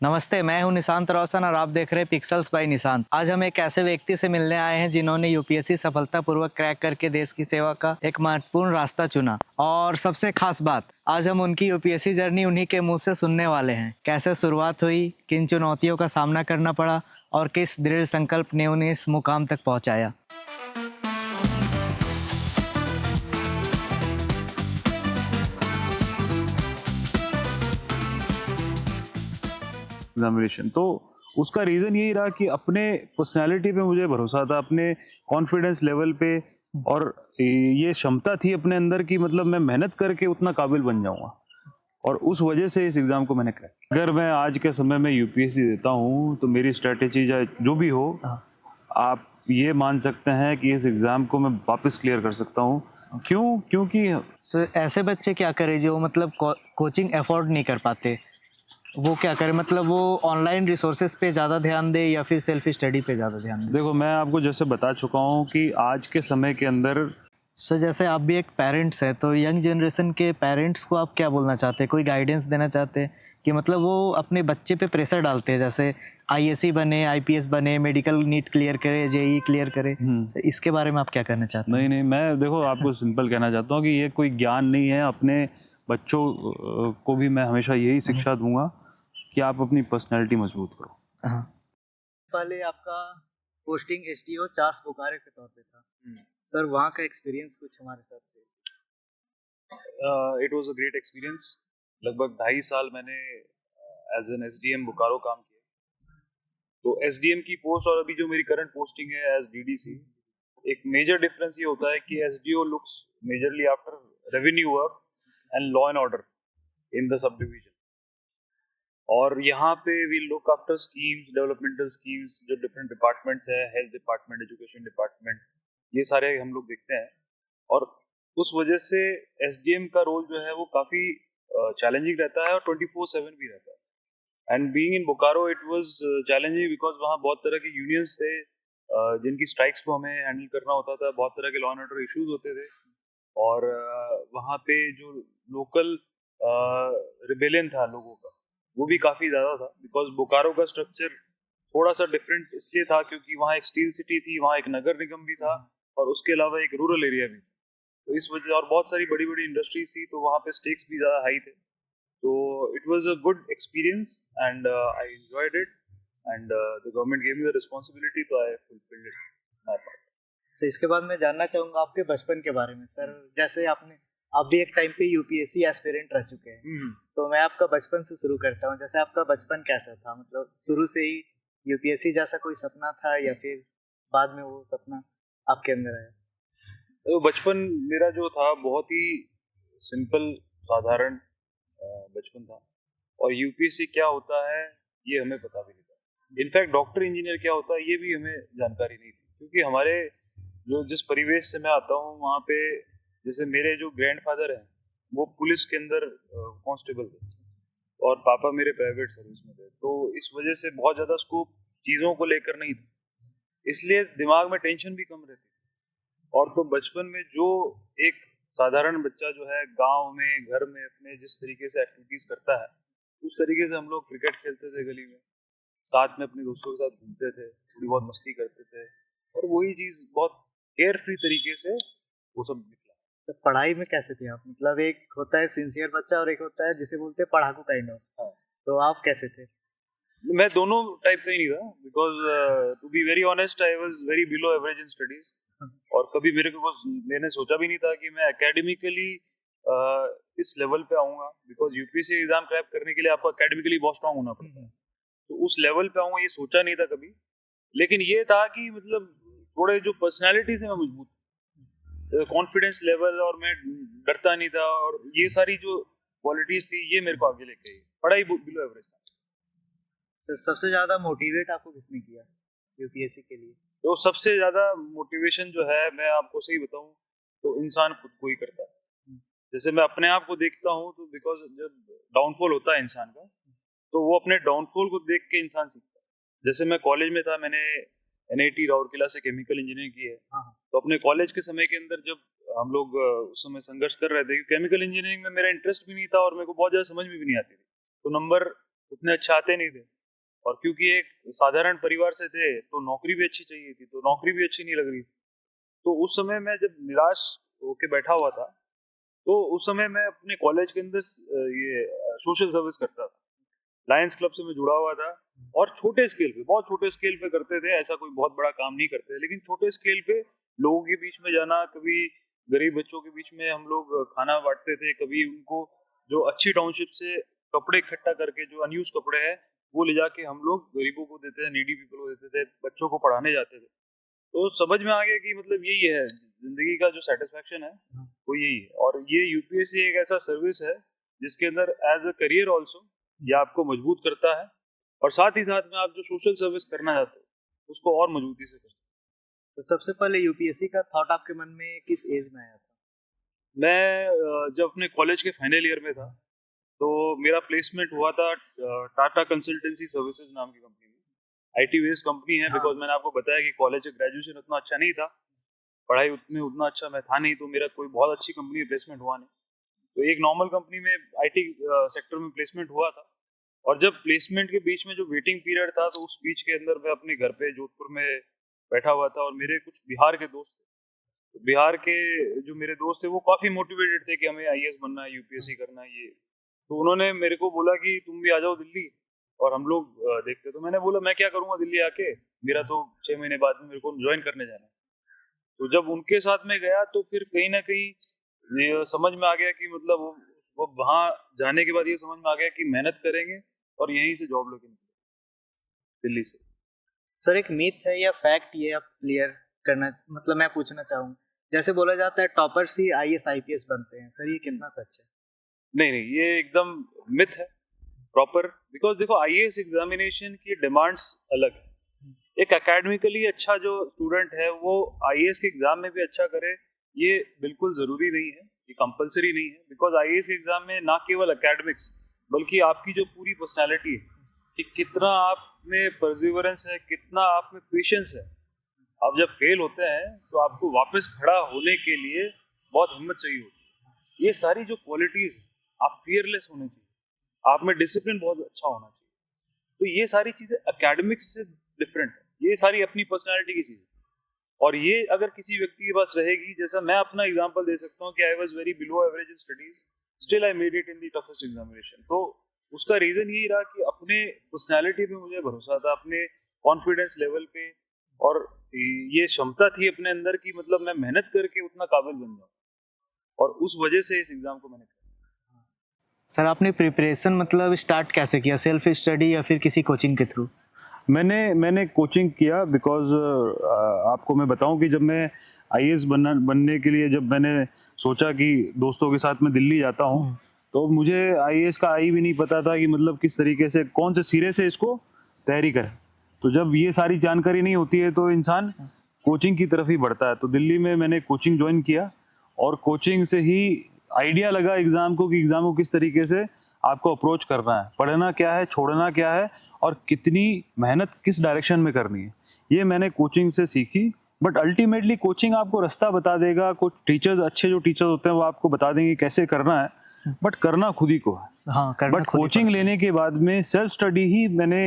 नमस्ते, मैं हूं निशांत रोशन और आप देख रहे हैं पिक्सेल्स बाय निशांत। आज हम एक ऐसे व्यक्ति से मिलने आए हैं जिन्होंने यूपीएससी सफलतापूर्वक क्रैक करके देश की सेवा का एक महत्वपूर्ण रास्ता चुना। और सबसे खास बात, आज हम उनकी यूपीएससी जर्नी उन्हीं के मुंह से सुनने वाले हैं। कैसे शुरुआत हुई, किन चुनौतियों का सामना करना पड़ा और किस दृढ़ संकल्प ने उन्हें इस मुकाम तक पहुंचाया। एग्जामिनेशन तो उसका रीज़न यही रहा कि अपने पर्सनैलिटी पे मुझे भरोसा था, अपने कॉन्फिडेंस लेवल पे, और ये क्षमता थी अपने अंदर कि मतलब मैं मेहनत करके उतना काबिल बन जाऊंगा, और उस वजह से इस एग्ज़ाम को मैंने क्रैक किया। अगर मैं आज के समय में यूपीएससी देता हूँ तो मेरी स्ट्रेटेजी जो भी हो, आप ये मान सकते हैं कि इस एग्ज़ाम को मैं वापस क्लियर कर सकता हूँ। क्यों? क्योंकि ऐसे बच्चे क्या करें जो मतलब कोचिंग अफोर्ड नहीं कर पाते, वो क्या करें? मतलब वो ऑनलाइन रिसोर्सेज पे ज़्यादा ध्यान दे या फिर सेल्फ स्टडी पे ज़्यादा ध्यान दे? देखो, मैं आपको जैसे बता चुका हूँ कि आज के समय के अंदर सर, जैसे आप भी एक पेरेंट्स हैं, तो यंग जनरेशन के पेरेंट्स को आप क्या बोलना चाहते हैं? कोई गाइडेंस देना चाहते हैं कि मतलब वो अपने बच्चे पे प्रेशर डालते हैं, जैसे आईएएस बने, आईपीएस बने, मेडिकल नीट क्लियर करे, जेईई क्लियर करे, तो इसके बारे में आप क्या कहना चाहते हैं? नहीं, मैं देखो आपको सिंपल कहना चाहता हूँ कि ये कोई ज्ञान नहीं है। अपने बच्चों को भी मैं हमेशा यही शिक्षा दूँगा कि आप अपनी पर्सनैलिटी मजबूत करो। हाँ। पहले आपका पोस्टिंग एसडीओ चास बोकारो के तौर पे था। सर, वहाँ का एक्सपीरियंस कुछ हमारे साथ share it was a great experience. लगभग 2.5 साल मैंने एज़ एन एसडीएम बोकारो काम किया। तो एसडीएम की पोस्ट और अभी जो मेरी करंट पोस्टिंग है एज़ डीडीसी, एक मेजर डिफरेंस ये होता है कि SDO looks majorly after revenue work and law and order in the sub division. और यहाँ पे we look after schemes, developmental schemes, जो डिफरेंट डिपार्टमेंट्स हैं, हेल्थ डिपार्टमेंट, एजुकेशन डिपार्टमेंट, ये सारे हम लोग देखते हैं। और उस वजह से एसडीएम का रोल जो है वो काफ़ी चैलेंजिंग रहता है और 24/7 भी रहता है। And being in Bokaro it was challenging because वहाँ बहुत तरह के यूनियंस थे, जिनकी स्ट्राइक्स को हमें हैंडल करना होता था। बहुत तरह के लॉ एंड ऑर्डर इश्यूज होते थे, और वहाँ पे जो लोकल रिबेलियन था लोगों का, वो भी काफ़ी ज़्यादा था। बिकॉज बोकारो का स्ट्रक्चर थोड़ा सा डिफरेंट इसलिए था क्योंकि वहाँ एक स्टील सिटी थी, वहाँ एक नगर निगम भी था, और उसके अलावा एक रूरल एरिया भी था। तो इस वजह, और बहुत सारी बड़ी बड़ी इंडस्ट्रीज थी, तो वहाँ पे स्टेक्स भी ज़्यादा हाई थे। तो it was a good experience and I enjoyed it, and the government gave me the responsibility, तो आई फुलफिल्ड इट माय पार्ट। तो इसके बाद मैं जानना चाहूँगा आपके बचपन के बारे में। सर, जैसे आप भी एक टाइम पे यूपीएससी एस्पिरेंट रह चुके हैं, तो मैं आपका बचपन से शुरू करता हूँ। जैसे आपका बचपन कैसा था? मतलब शुरू से ही यूपीएससी जैसा कोई सपना था या फिर बाद में वो सपना आपके अंदर आया? तो बचपन मेरा जो था बहुत ही सिंपल, साधारण बचपन था। और यूपीएससी क्या होता है ये हमें पता भी नहीं था। इनफैक्ट डॉक्टर इंजीनियर क्या होता है ये भी हमें जानकारी नहीं थी, क्योंकि हमारे जो जिस परिवेश से मैं आता हूँ वहाँ पे, जैसे मेरे जो ग्रैंडफादर हैं वो पुलिस के अंदर कांस्टेबल थे, और पापा मेरे प्राइवेट सर्विस में थे। तो इस वजह से बहुत ज़्यादा स्कोप चीज़ों को लेकर नहीं था, इसलिए दिमाग में टेंशन भी कम रहती। और तो बचपन में जो एक साधारण बच्चा जो है गांव में घर में अपने जिस तरीके से एक्टिविटीज करता है, उस तरीके से हम लोग क्रिकेट खेलते थे गली में, साथ में अपने दोस्तों के साथ घूमते थे, थोड़ी बहुत मस्ती करते थे, और वही चीज बहुत केयर फ्री तरीके से वो सब निकला। तो पढ़ाई में कैसे थे आप? मतलब एक होता है सिंसियर बच्चा और एक होता है जिसे बोलते हैं पढ़ाकू काइंड ऑफ। हाँ, तो आप कैसे थे? मैं दोनों टाइप का ही नहीं था, because to be very honest I was very below average in studies. और कभी मैंने सोचा भी नहीं था कि मैं एकेडमिकली इस लेवल पे आऊंगा, बिकॉज यूपीएससी एग्जाम क्रैक करने के लिए आपको एकेडमिकली बहुत स्ट्रांग होना पड़ता है। तो उस लेवल पे आऊंगा ये सोचा नहीं था कभी। लेकिन ये था कि मतलब थोड़े जो पर्सनालिटी से मैं मजबूत, कॉन्फिडेंस लेवल, और मैं डरता नहीं था, और ये सारी जो क्वालिटीज थी ये मेरे को आगे लेके आई। पढ़ाई बिलो एवरेज था। तो सबसे ज़्यादा मोटिवेट आपको किसने किया यूपीएससी के लिए? तो सबसे ज्यादा मोटिवेशन जो है, मैं आपको सही बताऊं, तो इंसान खुद को ही करता है। जैसे मैं अपने आप को देखता हूँ, तो बिकॉज जब डाउनफॉल होता है इंसान का, तो वो अपने डाउनफॉल को देख के इंसान सीखता है। जैसे मैं कॉलेज में था, मैंने एनआईटी राउरकेला से केमिकल इंजीनियरिंग की है। हाँ, हाँ। तो अपने कॉलेज के समय के अंदर जब हम लोग उस समय संघर्ष कर रहे थे, क्योंकि केमिकल इंजीनियरिंग में मेरा इंटरेस्ट भी नहीं था और मेरे को बहुत ज्यादा समझ में भी नहीं आती थी। तो नंबर उतने अच्छे आते नहीं थे, और क्योंकि एक साधारण परिवार से थे तो नौकरी भी अच्छी चाहिए थी, तो नौकरी भी अच्छी नहीं लग रही। तो उस समय मैं जब निराश होके बैठा हुआ था, तो उस समय मैं अपने कॉलेज के अंदर ये सोशल सर्विस करता था। लायंस क्लब से मैं जुड़ा हुआ था, और छोटे स्केल पे, बहुत छोटे स्केल पे करते थे, ऐसा कोई बहुत बड़ा काम नहीं करते, लेकिन छोटे स्केल पे लोगों के बीच में जाना, कभी गरीब बच्चों के बीच में हम लोग खाना बांटते थे, कभी उनको जो अच्छी टाउनशिप से कपड़े इकट्ठा करके, जो अनयूज कपड़े हैं वो ले जाके हम लोग गरीबों को देते थे, नीडी पीपल को देते थे, बच्चों को पढ़ाने जाते थे। तो समझ में आ गया कि मतलब यही है जिंदगी का जो सेटिस्फेक्शन है, वो यही है। और ये यूपीएससी एक ऐसा सर्विस है जिसके अंदर एज अ करियर ऑल्सो ये आपको मजबूत करता है, और साथ ही साथ में आप जो सोशल सर्विस करना चाहते हो उसको और मजबूती से कर सकते तो सबसे पहले यूपीएससी का थॉट आपके मन में किस एज में आया था? हो। मैं जब अपने कॉलेज के फाइनल ईयर में था, तो मेरा प्लेसमेंट हुआ था टाटा कंसल्टेंसी सर्विसेज नाम की कंपनी में। आईटी बेस्ड कंपनी है, बिकॉज मैंने आपको बताया कि कॉलेज ग्रेजुएशन उतना अच्छा नहीं था, पढ़ाई उतने उतना अच्छा मैं था नहीं, तो मेरा कोई बहुत अच्छी कंपनी में प्लेसमेंट हुआ नहीं। तो एक नॉर्मल कंपनी में आईटी सेक्टर में प्लेसमेंट हुआ था। और जब प्लेसमेंट के बीच में जो वेटिंग पीरियड था, तो उस बीच के अंदर मैं अपने घर पे जोधपुर में बैठा हुआ था, और मेरे कुछ बिहार के दोस्त थे। तो बिहार के जो मेरे दोस्त थे वो काफी मोटिवेटेड थे कि हमें आईएएस बनना है, यूपीएससी करना है ये। तो उन्होंने मेरे को बोला कि तुम भी आ जाओ दिल्ली और हम लोग देखते। तो मैंने बोला मैं क्या करूंगा दिल्ली आके, मेरा तो 6 महीने बाद में मेरे को ज्वाइन करने जाना है। तो जब उनके साथ में गया, तो फिर कहीं ना कहीं ये समझ में आ गया कि मतलब वो वहां जाने के बाद ये समझ में आ गया कि मेहनत करेंगे और यहीं से जॉब लेके निकलेंगे दिल्ली से। सर एक मिथ है या फैक्ट, ये आप क्लियर करना, मतलब मैं पूछना चाहूँ, जैसे बोला जाता है टॉपर्स ही आईएएस आईपीएस बनते हैं, सर ये कितना सच है? नहीं नहीं, ये एकदम मिथ है प्रॉपर। बिकॉज देखो, आईएएस एग्जामिनेशन की डिमांड्स अलग है। एक एकेडमिकली अच्छा जो स्टूडेंट है वो आईएएस के एग्जाम में भी अच्छा करे, ये बिल्कुल जरूरी नहीं है, ये कंपलसरी नहीं है। बिकॉज आईएएस के एग्जाम में ना केवल एकेडमिक्स, बल्कि आपकी जो पूरी पर्सनालिटी है, कि कितना आप में परसिवरेंस है, कितना आप में पेशेंस है। आप जब फेल होते हैं तो आपको वापस खड़ा होने के लिए बहुत हिम्मत चाहिए होती है। ये सारी जो क्वालिटीज है, आप फियरलेस होने चाहिए, आप में डिसिप्लिन बहुत अच्छा होना चाहिए। तो ये सारी चीजें एकेडमिक्स से डिफरेंट है, ये सारी अपनी पर्सनालिटी की चीजें। और ये अगर किसी व्यक्ति के पास रहेगी, जैसा मैं अपना एग्जांपल दे सकता हूँ कि आई was very below average in studies, still I made it in the toughest examination. तो उसका रीजन यही रहा कि अपने पर्सनालिटी पे मुझे भरोसा था, अपने कॉन्फिडेंस लेवल पे, और ये क्षमता थी अपने अंदर की मतलब मैं मेहनत करके उतना काबिल बन जाऊँ, और उस वजह से इस एग्जाम को मैंने किया। सर आपने प्रिपरेशन मतलब स्टार्ट कैसे किया, सेल्फ स्टडी या फिर किसी कोचिंग के थ्रू? मैंने कोचिंग किया, बिकॉज आपको मैं बताऊं कि जब मैं आईएएस बनने के लिए जब मैंने सोचा कि दोस्तों के साथ मैं दिल्ली जाता हूं, तो मुझे आईएएस का आई भी नहीं पता था कि मतलब किस तरीके से, कौन से सिरे से इसको तैयारी करें। तो जब ये सारी जानकारी नहीं होती है तो इंसान कोचिंग की तरफ ही बढ़ता है। तो दिल्ली में मैंने कोचिंग ज्वाइन किया, और कोचिंग से ही आइडिया लगा एग्ज़ाम को कि एग्ज़ाम को किस तरीके से आपको अप्रोच करना है, पढ़ना क्या है, छोड़ना क्या है, और कितनी मेहनत किस डायरेक्शन में करनी है, ये मैंने कोचिंग से सीखी। बट अल्टीमेटली कोचिंग आपको रास्ता बता देगा, कुछ टीचर्स, अच्छे जो टीचर्स होते हैं वो आपको बता देंगे कैसे करना है, बट करना खुद ही को है। हाँ, करना बट खुद ही कोचिंग पड़ता है। लेने के बाद में सेल्फ स्टडी ही मैंने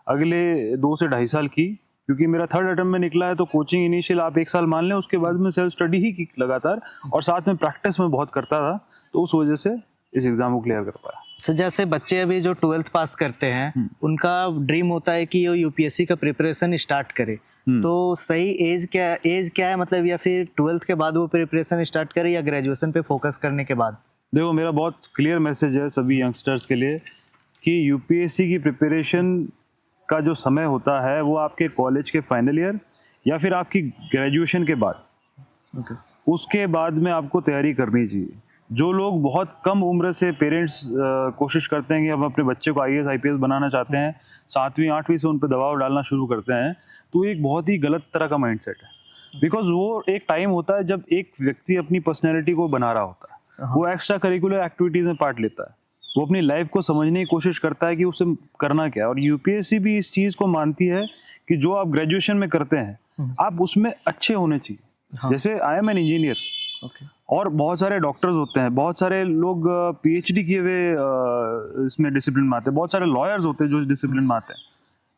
अगले 2 से 2.5 साल की, क्योंकि मेरा 3rd अटेम्प्ट में निकला है। तो कोचिंग इनिशियल आप 1 साल मान लें, उसके बाद में सेल्फ स्टडी ही की लगातार, और साथ में प्रैक्टिस में बहुत करता था, तो उस वजह से इस एग्जाम को क्लियर कर पाया। सर जैसे बच्चे अभी जो 12th पास करते हैं, उनका ड्रीम होता है कि वो यूपीएससी का प्रिपरेशन स्टार्ट करे, तो सही एज क्या है मतलब, या फिर 12th के बाद वो प्रिपरेशन स्टार्ट करे या ग्रेजुएशन पे फोकस करने के बाद? देखो, मेरा बहुत क्लियर मैसेज है सभी यंगस्टर्स के लिए कि यूपीएससी की प्रिपरेशन का जो समय होता है वो आपके कॉलेज के फाइनल ईयर या फिर आपकी ग्रेजुएशन के बाद, उसके बाद में आपको तैयारी करनी चाहिए। जो लोग बहुत कम उम्र से पेरेंट्स कोशिश करते हैं कि हम अपने बच्चे को आईएएस आईपीएस बनाना चाहते हैं, 7वीं 8वीं से उन पर दबाव डालना शुरू करते हैं, तो एक बहुत ही गलत तरह का माइंडसेट है। बिकॉज वो एक टाइम होता है जब एक व्यक्ति अपनी पर्सनैलिटी को बना रहा होता है, वो एक्स्ट्रा करिकुलर एक्टिविटीज़ में पार्ट लेता है, वो अपनी लाइफ को समझने की कोशिश करता है कि उसे करना क्या है। और यूपीएससी भी इस चीज़ को मानती है कि जो आप ग्रेजुएशन में करते हैं आप उसमें अच्छे होने चाहिए। जैसे I am an engineer, okay. और बहुत सारे डॉक्टर्स होते हैं, बहुत सारे लोग पीएचडी किए हुए इसमें डिसिप्लिन में आते हैं, बहुत सारे लॉयर्स होते हैं जो इस डिसिप्लिन में आते हैं।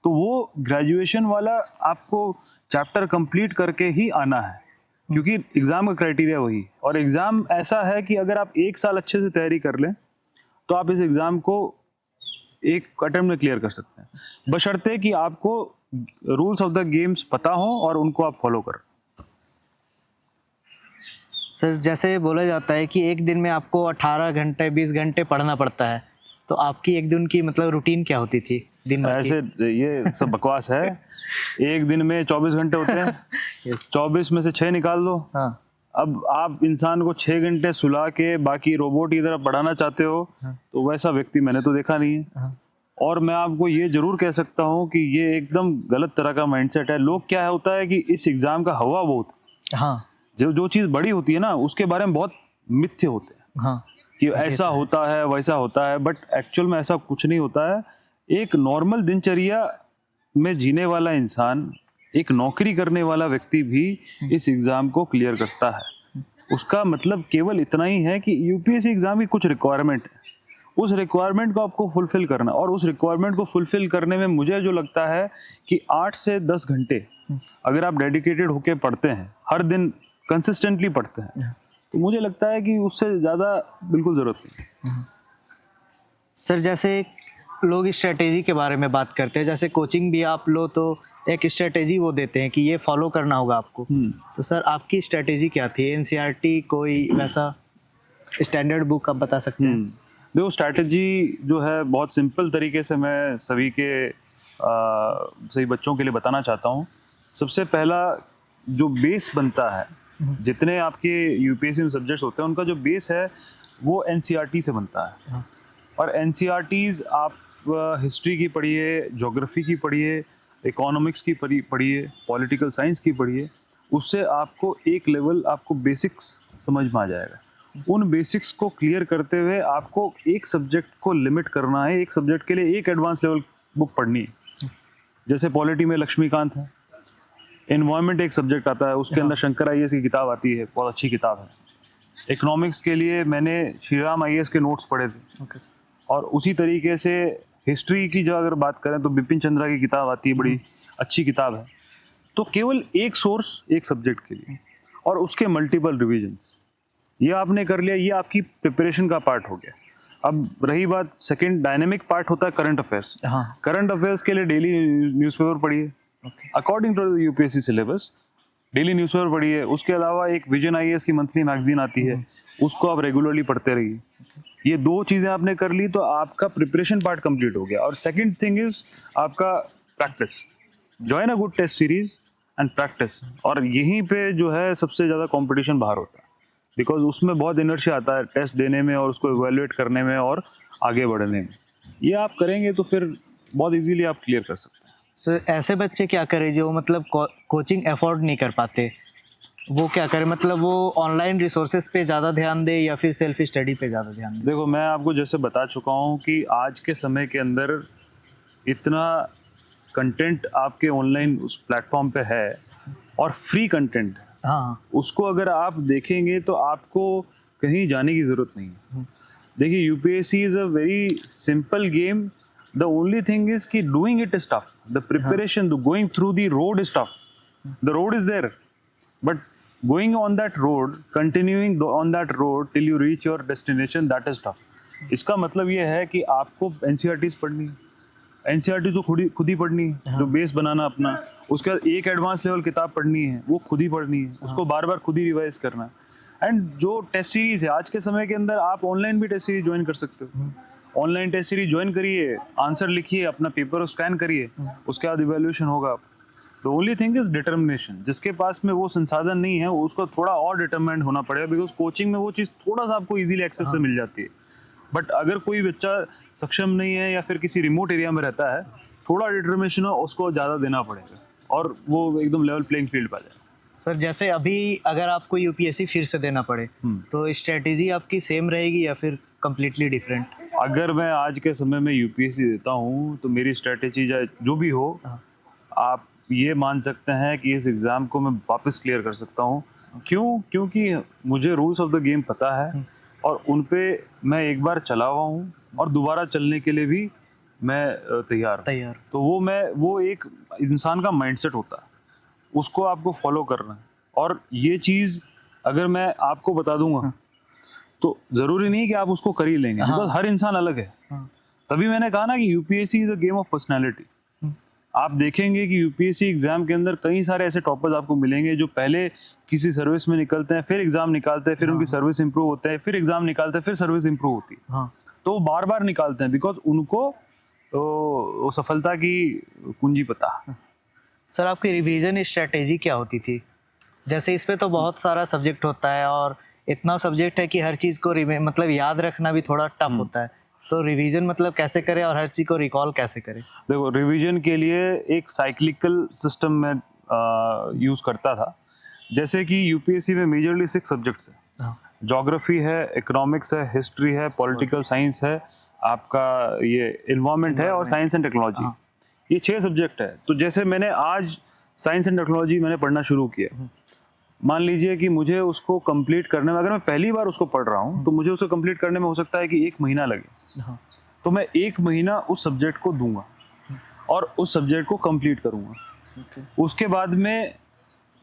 तो वो ग्रेजुएशन वाला आपको चैप्टर कंप्लीट करके ही आना है, क्योंकि एग्जाम का क्राइटेरिया वही है। और एग्जाम ऐसा है कि अगर आप 1 साल अच्छे से तैयारी कर लें तो आप इस एग्जाम को एक अटेम्प्ट में क्लियर कर सकते हैं, बशर्ते कि आपको रूल्स ऑफ द गेम्स पता हो और उनको आप फॉलो करें। सर जैसे बोला जाता है कि एक दिन में आपको 18 घंटे 20 घंटे पढ़ना पड़ता है, तो आपकी एक दिन की मतलब रूटीन क्या होती थी दिन भर की? ऐसे ये सब बकवास है। एक दिन में 24 घंटे होते हैं, यस। 24 में से 6 निकाल दो। हाँ। अब आप इंसान को 6 घंटे सुला के बाकी रोबोट की तरह पढ़ाना चाहते हो, तो वैसा व्यक्ति मैंने तो देखा नहीं है। हाँ। और मैं आपको ये जरूर कह सकता हूँ कि ये एकदम गलत तरह का माइंडसेट है। लोग क्या होता है कि इस एग्जाम का हवा बहुत, हाँ। जो चीज़ बड़ी होती है ना उसके बारे में बहुत मिथ्य होते हैं हाँ। कि ऐसा होता है वैसा होता है, बट एक्चुअल में ऐसा कुछ नहीं होता है। एक नॉर्मल दिनचर्या में जीने वाला इंसान, एक नौकरी करने वाला व्यक्ति भी इस एग्ज़ाम को क्लियर करता है। उसका मतलब केवल इतना ही है कि यूपीएससी एग्ज़ाम की कुछ रिक्वायरमेंट है, उस रिक्वायरमेंट को आपको फुलफिल करना। और उस रिक्वायरमेंट को फुलफिल करने में मुझे जो लगता है कि 8 से 10 घंटे अगर आप डेडिकेटेड होके पढ़ते हैं, हर दिन कंसिस्टेंटली पढ़ते हैं, तो मुझे लगता है कि उससे ज़्यादा बिल्कुल ज़रूरत नहीं। सर जैसे लोग स्ट्रेटेजी के बारे में बात करते हैं, जैसे कोचिंग भी आप लो तो एक स्ट्रेटेजी वो देते हैं कि ये फॉलो करना होगा आपको। तो सर आपकी स्ट्रेटेजी क्या थी? एनसीईआरटी कोई वैसा स्टैंडर्ड बुक आप बता सकते हैं? देखो, स्ट्रैटेजी जो है बहुत सिंपल तरीके से मैं सभी बच्चों के लिए बताना चाहता हूँ। सबसे पहला जो बेस बनता है, जितने आपके यूपीएससी में सब्जेक्ट्स होते हैं उनका जो बेस है वो एनसीईआरटी से बनता है। और एनसीईआरटीज़ आप हिस्ट्री की पढ़िए, ज्योग्राफी की पढ़िए, इकोनॉमिक्स की पढ़िए, पॉलिटिकल साइंस की पढ़िए, उससे आपको एक लेवल आपको बेसिक्स समझ में आ जाएगा। उन बेसिक्स को क्लियर करते हुए आपको एक सब्जेक्ट को लिमिट करना है, एक सब्जेक्ट के लिए एक एडवांस लेवल बुक पढ़नी है। जैसे पॉलिटी में लक्ष्मीकांत है, एनवायरनमेंट एक सब्जेक्ट आता है, उसके अंदर शंकर आईएएस की किताब आती है, बहुत अच्छी किताब है। इकोनॉमिक्स के लिए मैंने श्रीराम आईएएस के नोट्स पढ़े थे। ओके। और उसी तरीके से हिस्ट्री की जो अगर बात करें तो बिपिन चंद्रा की किताब आती है, बड़ी अच्छी किताब है। तो केवल एक सोर्स एक सब्जेक्ट के लिए और उसके मल्टीपल रिविजन्स, ये आपने कर लिया, ये आपकी प्रिपरेशन का पार्ट हो गया। अब रही बात सेकंड, डायनेमिक पार्ट होता है करंट अफेयर्स। हाँ। करंट अफेयर्स के लिए डेली न्यूज़पेपर पढ़िए, according to the UPSC syllabus daily newspaper पढ़िए। उसके अलावा एक विजन आईएएस की मंथली मैगजीन आती है, उसको आप रेगुलरली पढ़ते रहिए। ये 2 चीज़ें आपने कर ली तो आपका प्रिपरेशन पार्ट कंप्लीट हो गया। और सेकंड थिंग इज आपका practice. Join a good test series and practice. और यहीं पे जो है सबसे ज़्यादा कंपटीशन बाहर होता है, बिकॉज उसमें बहुत इनर्शिया आता है टेस्ट देने में और उसको इवेल्युएट करने में और आगे बढ़ने में। ये आप करेंगे तो फिर बहुत इजीली आप क्लियर कर सकते हैं। सर ऐसे बच्चे क्या करें जो मतलब कोचिंग अफोर्ड नहीं कर पाते, वो क्या करें? मतलब वो ऑनलाइन रिसोर्सेज पे ज़्यादा ध्यान दे या फिर सेल्फ स्टडी पे ज़्यादा ध्यान दे? देखो, मैं आपको जैसे बता चुका हूँ कि आज के समय के अंदर इतना कंटेंट आपके ऑनलाइन उस प्लेटफॉर्म पे है और फ्री कंटेंट, हाँ। उसको अगर आप देखेंगे तो आपको कहीं जाने की ज़रूरत नहीं है। देखिए, UPSC is a very simple game. The only thing is कि doing it is tough, the preparation, the going through the road is tough. The road is there, but going on that road, continuing on that road till you reach your destination, that is tough। इसका मतलब ये है कि आपको NCERTs पढ़नी है, NCERT तो खुद ही पढ़नी है, जो बेस बनाना अपना। उसके बाद एक एडवांस लेवल किताब पढ़नी है, वो खुद ही पढ़नी है, उसको बार बार खुद ही रिवाइज करना है। एंड जो टेस्ट सीरीज है आज के समय के अंदर, आप ऑनलाइन भी टेस्ट सीरीज ज्वाइन कर सकते हो। ऑनलाइन टेस्ट सीरीज ज्वाइन करिए, आंसर लिखिए, अपना पेपर स्कैन करिए, उसके बाद इवेल्यूशन होगा। The only thing is determination. जिसके पास में वो संसाधन नहीं है उसको थोड़ा और डिटरमाइंड होना पड़ेगा, बिकॉज कोचिंग में वो चीज़ थोड़ा सा आपको इजीली एक्सेस से मिल जाती है। बट अगर कोई बच्चा सक्षम नहीं है या फिर किसी रिमोट एरिया में रहता है, थोड़ा डिटर्मिनेशन हो उसको ज़्यादा देना पड़ेगा और वो एकदम लेवल प्लेइंग फील्ड पर आ जाएगा। सर जैसे अभी अगर आपको यूपीएससी फिर से देना पड़े तो स्ट्रेटेजी आपकी सेम रहेगी या फिर कम्प्लीटली डिफरेंट? अगर मैं आज के समय में यूपीएससी देता हूँ तो मेरी स्ट्रेटेजी जो भी हो, आप ये मान सकते हैं कि इस एग्ज़ाम को मैं वापस क्लियर कर सकता हूँ क्यों? क्योंकि मुझे रूल्स ऑफ द गेम पता है और उन पे मैं एक बार चला हुआ हूँ और दोबारा चलने के लिए भी मैं तैयार हूँ। तैयार। तो वो एक इंसान का माइंडसेट होता है, उसको आपको फॉलो करना है। और ये चीज़ अगर मैं आपको बता दूंगा तो ज़रूरी नहीं कि आप उसको कर ही लेंगे, बिकॉज़ हर इंसान अलग है। हाँ। तभी मैंने कहा ना कि UPSC is a game of personality. आप देखेंगे कि यूपीएससी एग्जाम के अंदर कई सारे ऐसे टॉपर्स आपको मिलेंगे जो पहले किसी सर्विस में निकलते हैं, फिर एग्जाम निकालते हैं, फिर उनकी सर्विस इंप्रूव होते हैं, फिर एग्जाम निकालते हैं, फिर सर्विस इंप्रूव होती है। हाँ। तो वो बार-बार निकालते हैं बिकॉज़ उनको तो वो सफलता की कुंजी पता है। सर आपकी रिवीजन स्ट्रेटेजी क्या होती थी? जैसे इस पे तो बहुत सारा सब्जेक्ट होता है और इतना सब्जेक्ट है कि हर चीज़ को मतलब याद रखना भी थोड़ा टफ होता है। तो रिवीजन मतलब कैसे करें और हर चीज़ को रिकॉल कैसे करें? देखो, रिवीजन के लिए एक साइक्लिकल सिस्टम में यूज़ करता था। जैसे कि यूपीएससी में मेजरली 6 सब्जेक्ट्स हैं। हाँ। ज्योग्राफी है, इकोनॉमिक्स है, हिस्ट्री है, पॉलिटिकल साइंस है, आपका ये एनवायरनमेंट है और साइंस एंड टेक्नोलॉजी। हाँ। ये 6 सब्जेक्ट है। तो जैसे मैंने आज साइंस एंड टेक्नोलॉजी मैंने पढ़ना शुरू किया। मान लीजिए कि मुझे उसको कंप्लीट करने में, अगर मैं पहली बार उसको पढ़ रहा हूँ, तो मुझे उसे कंप्लीट करने में हो सकता है कि 1 महीना लगे। हाँ। तो मैं 1 महीना उस सब्जेक्ट को दूँगा और उस सब्जेक्ट को कंप्लीट करूँगा। ओके। उसके बाद में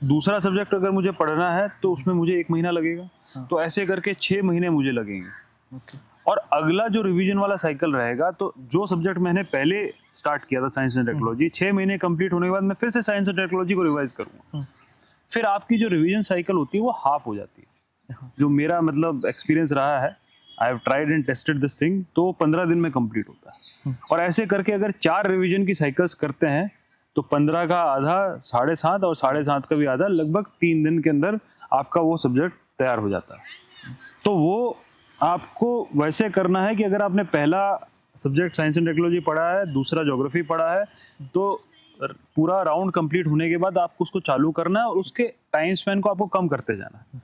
दूसरा सब्जेक्ट अगर मुझे पढ़ना है तो उसमें मुझे 1 महीना लगेगा। हाँ। तो ऐसे करके 6 महीने मुझे लगेंगे। ओके। और अगला जो रिवीजन वाला साइकिल रहेगा, तो जो सब्जेक्ट मैंने पहले स्टार्ट किया था साइंस एंड टेक्नोलॉजी, 6 महीने कंप्लीट होने के बाद मैं फिर से साइंस एंड टेक्नोलॉजी को रिवाइज करूँगा। फिर आपकी जो रिवीजन साइकिल होती है वो हाफ हो जाती है। हाँ। जो मेरा मतलब एक्सपीरियंस रहा है, I have tried and tested this thing, तो 15 दिन में कंप्लीट होता है। और ऐसे करके अगर 4 रिवीजन की साइकिल्स करते हैं तो 15 का आधा 7.5 और 7.5 का भी आधा, लगभग 3 दिन के अंदर आपका वो सब्जेक्ट तैयार हो जाता है। तो वो आपको वैसे करना है कि अगर आपने पहला सब्जेक्ट साइंस एंड टेक्नोलॉजी पढ़ा है, दूसरा ज्योग्राफी पढ़ा है, तो पूरा राउंड कंप्लीट होने के बाद आपको उसको चालू करना है और उसके टाइम स्पैन को आपको कम करते जाना है।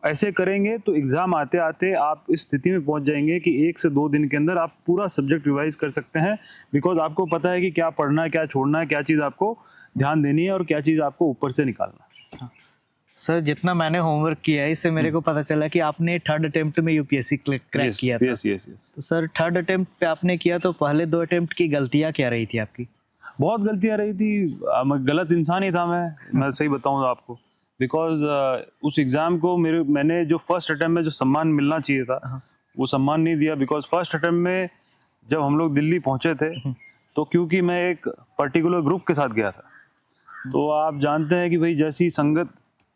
ऐसे करेंगे तो एग्जाम आते आते आप इस स्थिति में पहुंच जाएंगे कि 1 से 2 दिन के अंदर आप पूरा सब्जेक्ट रिवाइज कर सकते हैं, बिकॉज आपको पता है कि क्या पढ़ना है, क्या छोड़ना है, क्या चीज़ आपको ध्यान देनी है और क्या चीज़ आपको ऊपर से निकालना है। सर जितना मैंने होमवर्क किया है इससे मेरे को पता चला कि आपने 3rd अटेम्प्ट में यूपीएससी क्रैक किया था। यस। तो सर 3rd अटेम्प्ट पे आपने किया तो पहले 2 अटेम्प्ट की गलतियाँ क्या रही थी आपकी? बहुत गलतियां रही थी। मैं गलत इंसान ही था। मैं सही बताऊं तो आपको, बिकॉज उस एग्जाम को मैंने जो फर्स्ट अटेम्प्ट में जो सम्मान मिलना चाहिए था, हाँ। वो सम्मान नहीं दिया। बिकॉज फर्स्ट अटेम्प्ट में जब हम लोग दिल्ली पहुंचे थे, तो क्योंकि मैं एक पर्टिकुलर ग्रुप के साथ गया था, तो आप जानते हैं कि भाई जैसी संगत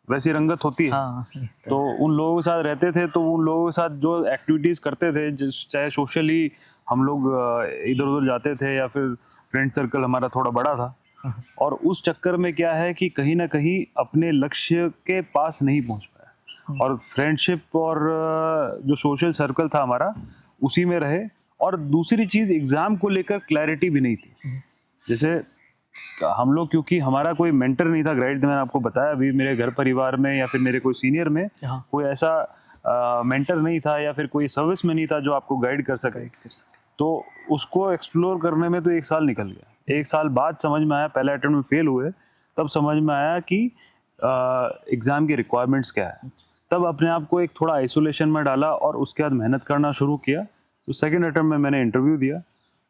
वैसी रंगत होती है। हाँ। तो उन लोगों के साथ रहते थे, तो उन लोगों के साथ जो एक्टिविटीज़ करते थे, चाहे सोशली हम लोग इधर उधर जाते थे या फिर फ्रेंड सर्कल हमारा थोड़ा बड़ा था, और उस चक्कर में क्या है कि कहीं ना कहीं अपने लक्ष्य के पास नहीं पहुंच पाया, और फ्रेंडशिप और जो सोशल सर्कल था हमारा उसी में रहे। और दूसरी चीज़, एग्ज़ाम को लेकर क्लैरिटी भी नहीं थी। जैसे हम लोग, क्योंकि हमारा कोई मेंटर नहीं था, गाइड, मैंने आपको बताया अभी, मेरे घर परिवार में या फिर मेरे कोई सीनियर में हाँ। कोई ऐसा मेंटर नहीं था या फिर कोई सर्विस में नहीं था जो आपको गाइड कर सके। तो उसको एक्सप्लोर करने में तो 1 साल निकल गया। 1 साल बाद समझ में आया, पहले अटेम्प्ट में फेल हुए, तब समझ में आया कि एग्ज़ाम की रिक्वायरमेंट्स क्या है। तब अपने आप को एक थोड़ा आइसोलेशन में डाला और उसके बाद मेहनत करना शुरू किया। तो सेकेंड अटेम्प्ट में मैंने इंटरव्यू दिया।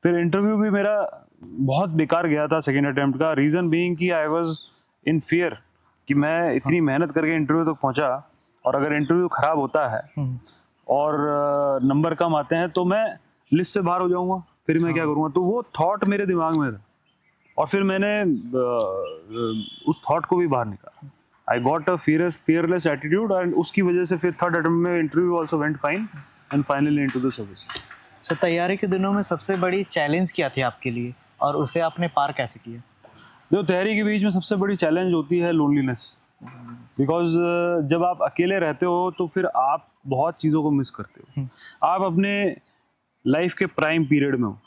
फिर इंटरव्यू भी मेरा बहुत बेकार गया था सेकेंड अटेम्प्ट का। रीज़न बीइंग कि आई वाज इन फियर कि मैं इतनी मेहनत करके इंटरव्यू तक पहुंचा, और अगर इंटरव्यू खराब होता है और नंबर कम आते हैं तो मैं लिस्ट से बाहर हो जाऊंगा, फिर मैं क्या करूंगा। तो वो थॉट मेरे दिमाग में था, और फिर मैंने उस थॉट को भी बाहर निकाला। I got a fearless attitude, and उसकी वजह से फिर थर्ड अटेम्प्ट में interview also went fine, and finally into the service. So तैयारी के दिनों में सबसे बड़ी चैलेंज क्या थी आपके लिए और उसे आपने पार कैसे किया? जो तैयारी के बीच में सबसे बड़ी चैलेंज होती है लोनलीनेस, बिकॉज जब आप अकेले रहते हो तो फिर आप बहुत चीज़ों को मिस करते हो। आप अपने लाइफ के प्राइम पीरियड में हो,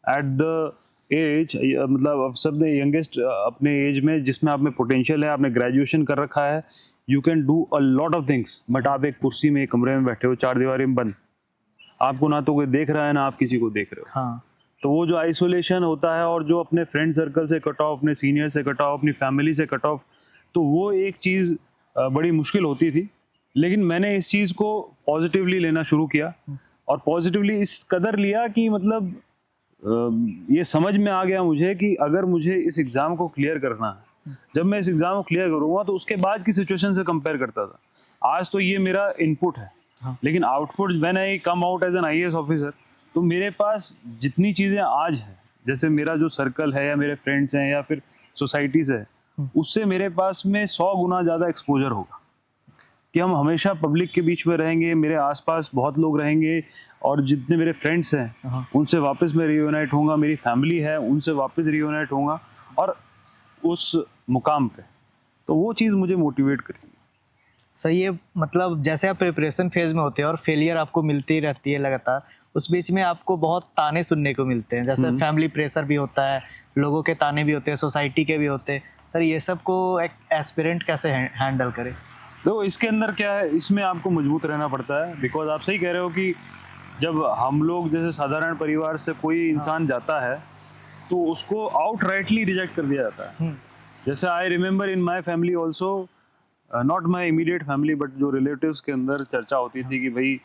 एट द एज, मतलब अब सब यंगेस्ट अपने एज में, जिसमें आप में पोटेंशियल है, आपने ग्रेजुएशन कर रखा है, you can do a lot of things. But आप एक कुर्सी में, एक कमरे में बैठे हो, 4 दीवारी में बंद, आपको ना तो कोई देख रहा है ना आप किसी को देख रहे हो। हाँ। तो वो जो आइसोलेशन होता है, और जो अपने फ्रेंड सर्कल से कट ऑफ, अपने सीनियर से कट ऑफ, अपनी फैमिली से कट ऑफ, तो वो एक चीज़ बड़ी मुश्किल होती थी, लेकिन मैंने इस चीज़ को पॉजिटिवली लेना शुरू किया और पॉजिटिवली इस कदर लिया कि मतलब ये समझ में आ गया मुझे कि अगर मुझे इस एग्ज़ाम को क्लियर करना है, जब मैं इस एग्ज़ाम को क्लियर करूँगा तो उसके बाद की सिचुएशन से कंपेयर करता था। आज तो ये मेरा इनपुट है, हाँ। लेकिन output when I come out as an IAS officer, तो मेरे पास जितनी चीज़ें आज हैं, जैसे मेरा जो सर्कल है या मेरे फ्रेंड्स हैं या फिर सोसाइटीज़ है, उससे मेरे पास में 100 गुना ज़्यादा एक्सपोजर होगा कि हम हमेशा पब्लिक के बीच में रहेंगे, मेरे आसपास बहुत लोग रहेंगे और जितने मेरे फ्रेंड्स हैं हाँ। उनसे वापस मैं रियूनाइट होऊंगा, मेरी फैमिली है उनसे वापस रियूनाइट होऊंगा और उस मुकाम पे, तो वो चीज़ मुझे मोटिवेट करेगी। सही है। मतलब जैसे आप प्रिपरेशन फेज में होते हैं और फेलियर आपको मिलती ही रहती है लगातार, उस बीच में आपको बहुत ताने सुनने को मिलते हैं, जैसे फैमिली प्रेशर भी होता है, लोगों के ताने भी होते हैं, सोसाइटी के भी होते हैं। सर ये सब को एक एस्पिरेंट कैसे हैंडल करे? तो इसके अंदर क्या है, इसमें आपको मजबूत रहना पड़ता है, बिकॉज आप सही कह रहे हो कि जब हम लोग जैसे साधारण परिवार से कोई इंसान जाता है तो उसको आउटराइटली रिजेक्ट कर दिया जाता है। जैसे I remember in my family also, not my immediate family but जो रिलेटिव्स के अंदर चर्चा होती थी कि भाई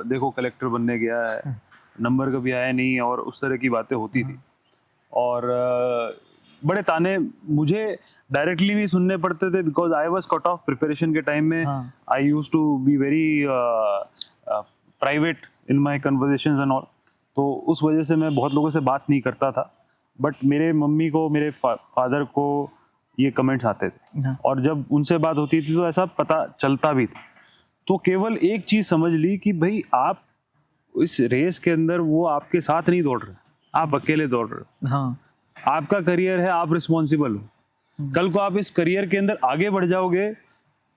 देखो कलेक्टर बनने गया है, नंबर कभी आया नहीं, और उस तरह की बातें होती थी। और बड़े ताने मुझे डायरेक्टली भी सुनने पड़ते थे because I was cut off preparation के टाइम में। I used to be very private in my conversations and all, तो उस वजह से मैं बहुत लोगों से बात नहीं करता था, बट मेरे मम्मी को, मेरे फादर को ये कमेंट्स आते थे और जब उनसे बात होती थी तो ऐसा पता चलता भी था। तो केवल एक चीज़ समझ ली कि भाई आप इस रेस के अंदर वो आपके साथ नहीं दौड़ रहे, आप अकेले दौड़ रहे हो। हाँ। आपका करियर है, आप रिस्पॉन्सिबल हो। कल को आप इस करियर के अंदर आगे बढ़ जाओगे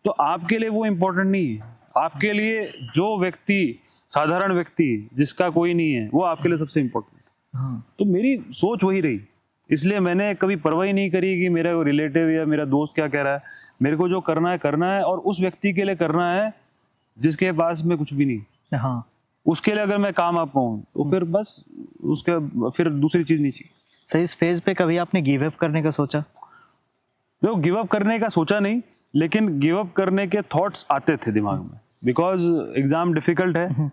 तो आपके लिए वो इम्पोर्टेंट नहीं है, आपके लिए जो व्यक्ति, साधारण व्यक्ति जिसका कोई नहीं है, वो आपके लिए सबसे इम्पोर्टेंट है। हाँ। तो मेरी सोच वही रही, इसलिए मैंने कभी परवाह ही नहीं करी कि मेरा रिलेटिव या मेरा दोस्त क्या कह रहा है। मेरे को जो करना है और उस व्यक्ति के लिए करना है जिसके पास में कुछ भी नहीं। हाँ। उसके लिए अगर मैं काम आ पाऊँ तो फिर बस उसके फिर दूसरी चीज़ नहीं चाहिए। सर इस फेज पे कभी आपने गिव अप करने का सोचा? तो गिव अप करने का सोचा नहीं, लेकिन गिव अप करने के थॉट्स आते थे दिमाग में, बिकॉज एग्ज़ाम डिफ़िकल्ट है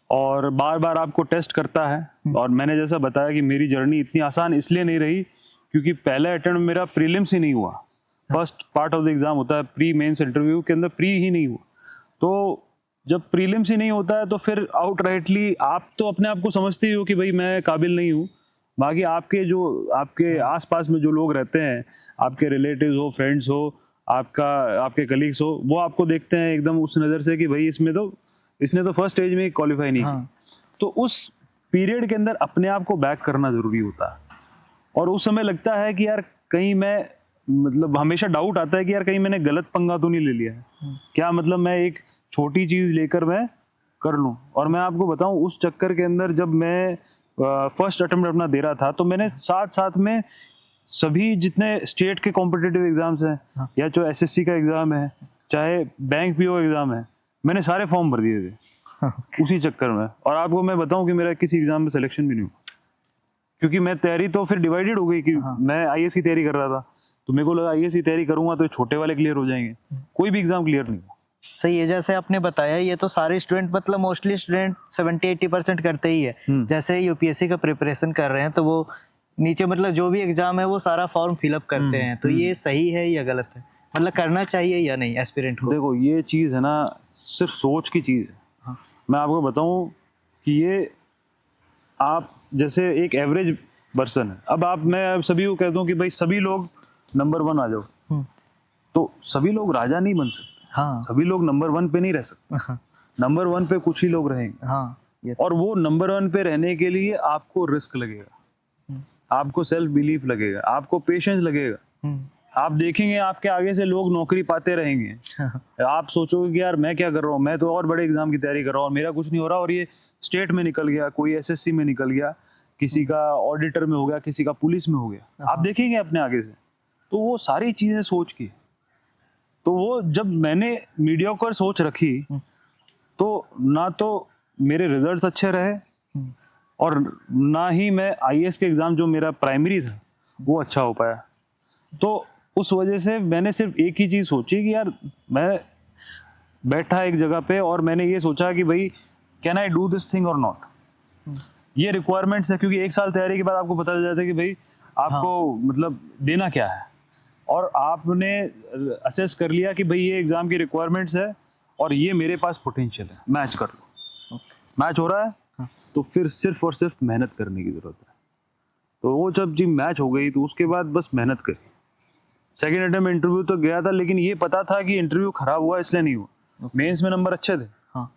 और बार बार आपको टेस्ट करता है। और मैंने जैसा बताया कि मेरी जर्नी इतनी आसान इसलिए नहीं रही क्योंकि पहला अटेम्प्ट मेरा प्रीलिम्स ही नहीं हुआ। First part of the exam होता है प्री मेंस इंटरव्यू, के अंदर प्री ही नहीं हुआ। तो जब प्रीलिम्स ही नहीं होता है तो फिर आउटराइटली आप तो अपने आप को समझते ही हो कि भाई मैं काबिल नहीं हूँ, बाकी आपके आसपास में जो लोग रहते हैं, आपके रिलेटिव्स हो, फ्रेंड्स हो, आपके कलीग्स हो, वो आपको देखते हैं एकदम उस नज़र से कि भाई इसने तो फर्स्ट स्टेज में क्वालिफाई नहीं किया। तो उस पीरियड के अंदर अपने आप को बैक करना ज़रूरी होता है और उस समय लगता है कि यार कहीं मैं, मतलब हमेशा डाउट आता है कि यार कहीं मैंने गलत पंगा तो नहीं ले लिया है क्या, मतलब मैं एक छोटी चीज़ लेकर मैं कर लूँ। और मैं आपको बताऊँ उस चक्कर के अंदर जब मैं फर्स्ट अटेम्प्ट अपना दे रहा था तो मैंने साथ साथ में सभी जितने स्टेट के कॉम्पिटिटिव एग्जाम्स हैं या जो एसएससी का एग्ज़ाम है, चाहे बैंक पीओ एग्ज़ाम है, मैंने सारे फॉर्म भर दिए थे उसी चक्कर में। और आपको मैं बताऊं कि मेरा किसी एग्ज़ाम में सिलेक्शन भी नहीं हुआ क्योंकि मैं तैयारी तो फिर डिवाइडेड हो गई कि मैं आईएएस की तैयारी कर रहा था, तो मेरे को लगा आईएएस की तैयारी करूंगा तो छोटे वाले क्लियर हो जाएंगे, कोई भी एग्ज़ाम क्लियर नहीं हुआ। सही है। जैसे आपने बताया ये तो सारे स्टूडेंट, मतलब मोस्टली स्टूडेंट 70-80% करते ही है। जैसे यूपीएससी का प्रिपरेशन कर रहे हैं तो वो नीचे मतलब जो भी एग्जाम है वो सारा फॉर्म फिलअप करते हैं, तो ये सही है या गलत है? मतलब करना चाहिए या नहीं एस्पिरेंट को? देखो ये चीज़ है ना, सिर्फ सोच की चीज़ है। मैं आपको बताऊं कि ये आप जैसे एक एवरेज पर्सन है, अब मैं सभी को कहता हूँ कि भाई सभी लोग नंबर 1 आ जाओ, तो सभी लोग राजा नहीं बन सकते। हाँ। सभी लोग नंबर 1 पे नहीं रह सकते। नंबर 1 पे कुछ ही लोग रहेंगे। हाँ। और वो नंबर 1 पे रहने के लिए आपको रिस्क लगेगा, आपको सेल्फ बिलीफ लगेगा, आपको पेशेंस लगेगा। आप देखेंगे आपके आगे से लोग नौकरी पाते रहेंगे, आप सोचोगे कि यार मैं क्या कर रहा हूँ, मैं तो और बड़े एग्जाम की तैयारी कर रहा हूँ, मेरा कुछ नहीं हो रहा, और ये स्टेट में निकल गया, कोई एसएससी में निकल गया, किसी का ऑडिटर में हो गया, किसी का पुलिस में हो गया। आप देखेंगे अपने आगे से, तो वो सारी चीजें सोच की। तो वो जब मैंने मीडियोकर सोच रखी तो ना तो मेरे रिजल्ट्स अच्छे रहे और ना ही मैं आईएएस के एग्ज़ाम जो मेरा प्राइमरी था वो अच्छा हो पाया। तो उस वजह से मैंने सिर्फ एक ही चीज़ सोची कि यार मैं बैठा एक जगह पे और मैंने ये सोचा कि भाई can I do this thing और नॉट। ये रिक्वायरमेंट्स है, क्योंकि एक साल तैयारी के बाद आपको पता चल जाता है कि भाई आपको मतलब देना क्या है, और आपने असेस कर लिया कि भाई ये एग्ज़ाम की रिक्वायरमेंट्स है और ये मेरे पास पोटेंशियल है, मैच कर लो। मैच हो रहा है तो फिर सिर्फ और सिर्फ मेहनत करने की ज़रूरत है। तो वो जब जी मैच हो गई तो उसके बाद बस मेहनत करी। सेकेंड अटेम्प्ट इंटरव्यू तो गया था, लेकिन ये पता था कि इंटरव्यू खराब हुआ इसलिए नहीं हुआ, मेंस में नंबर अच्छे थे। हाँ।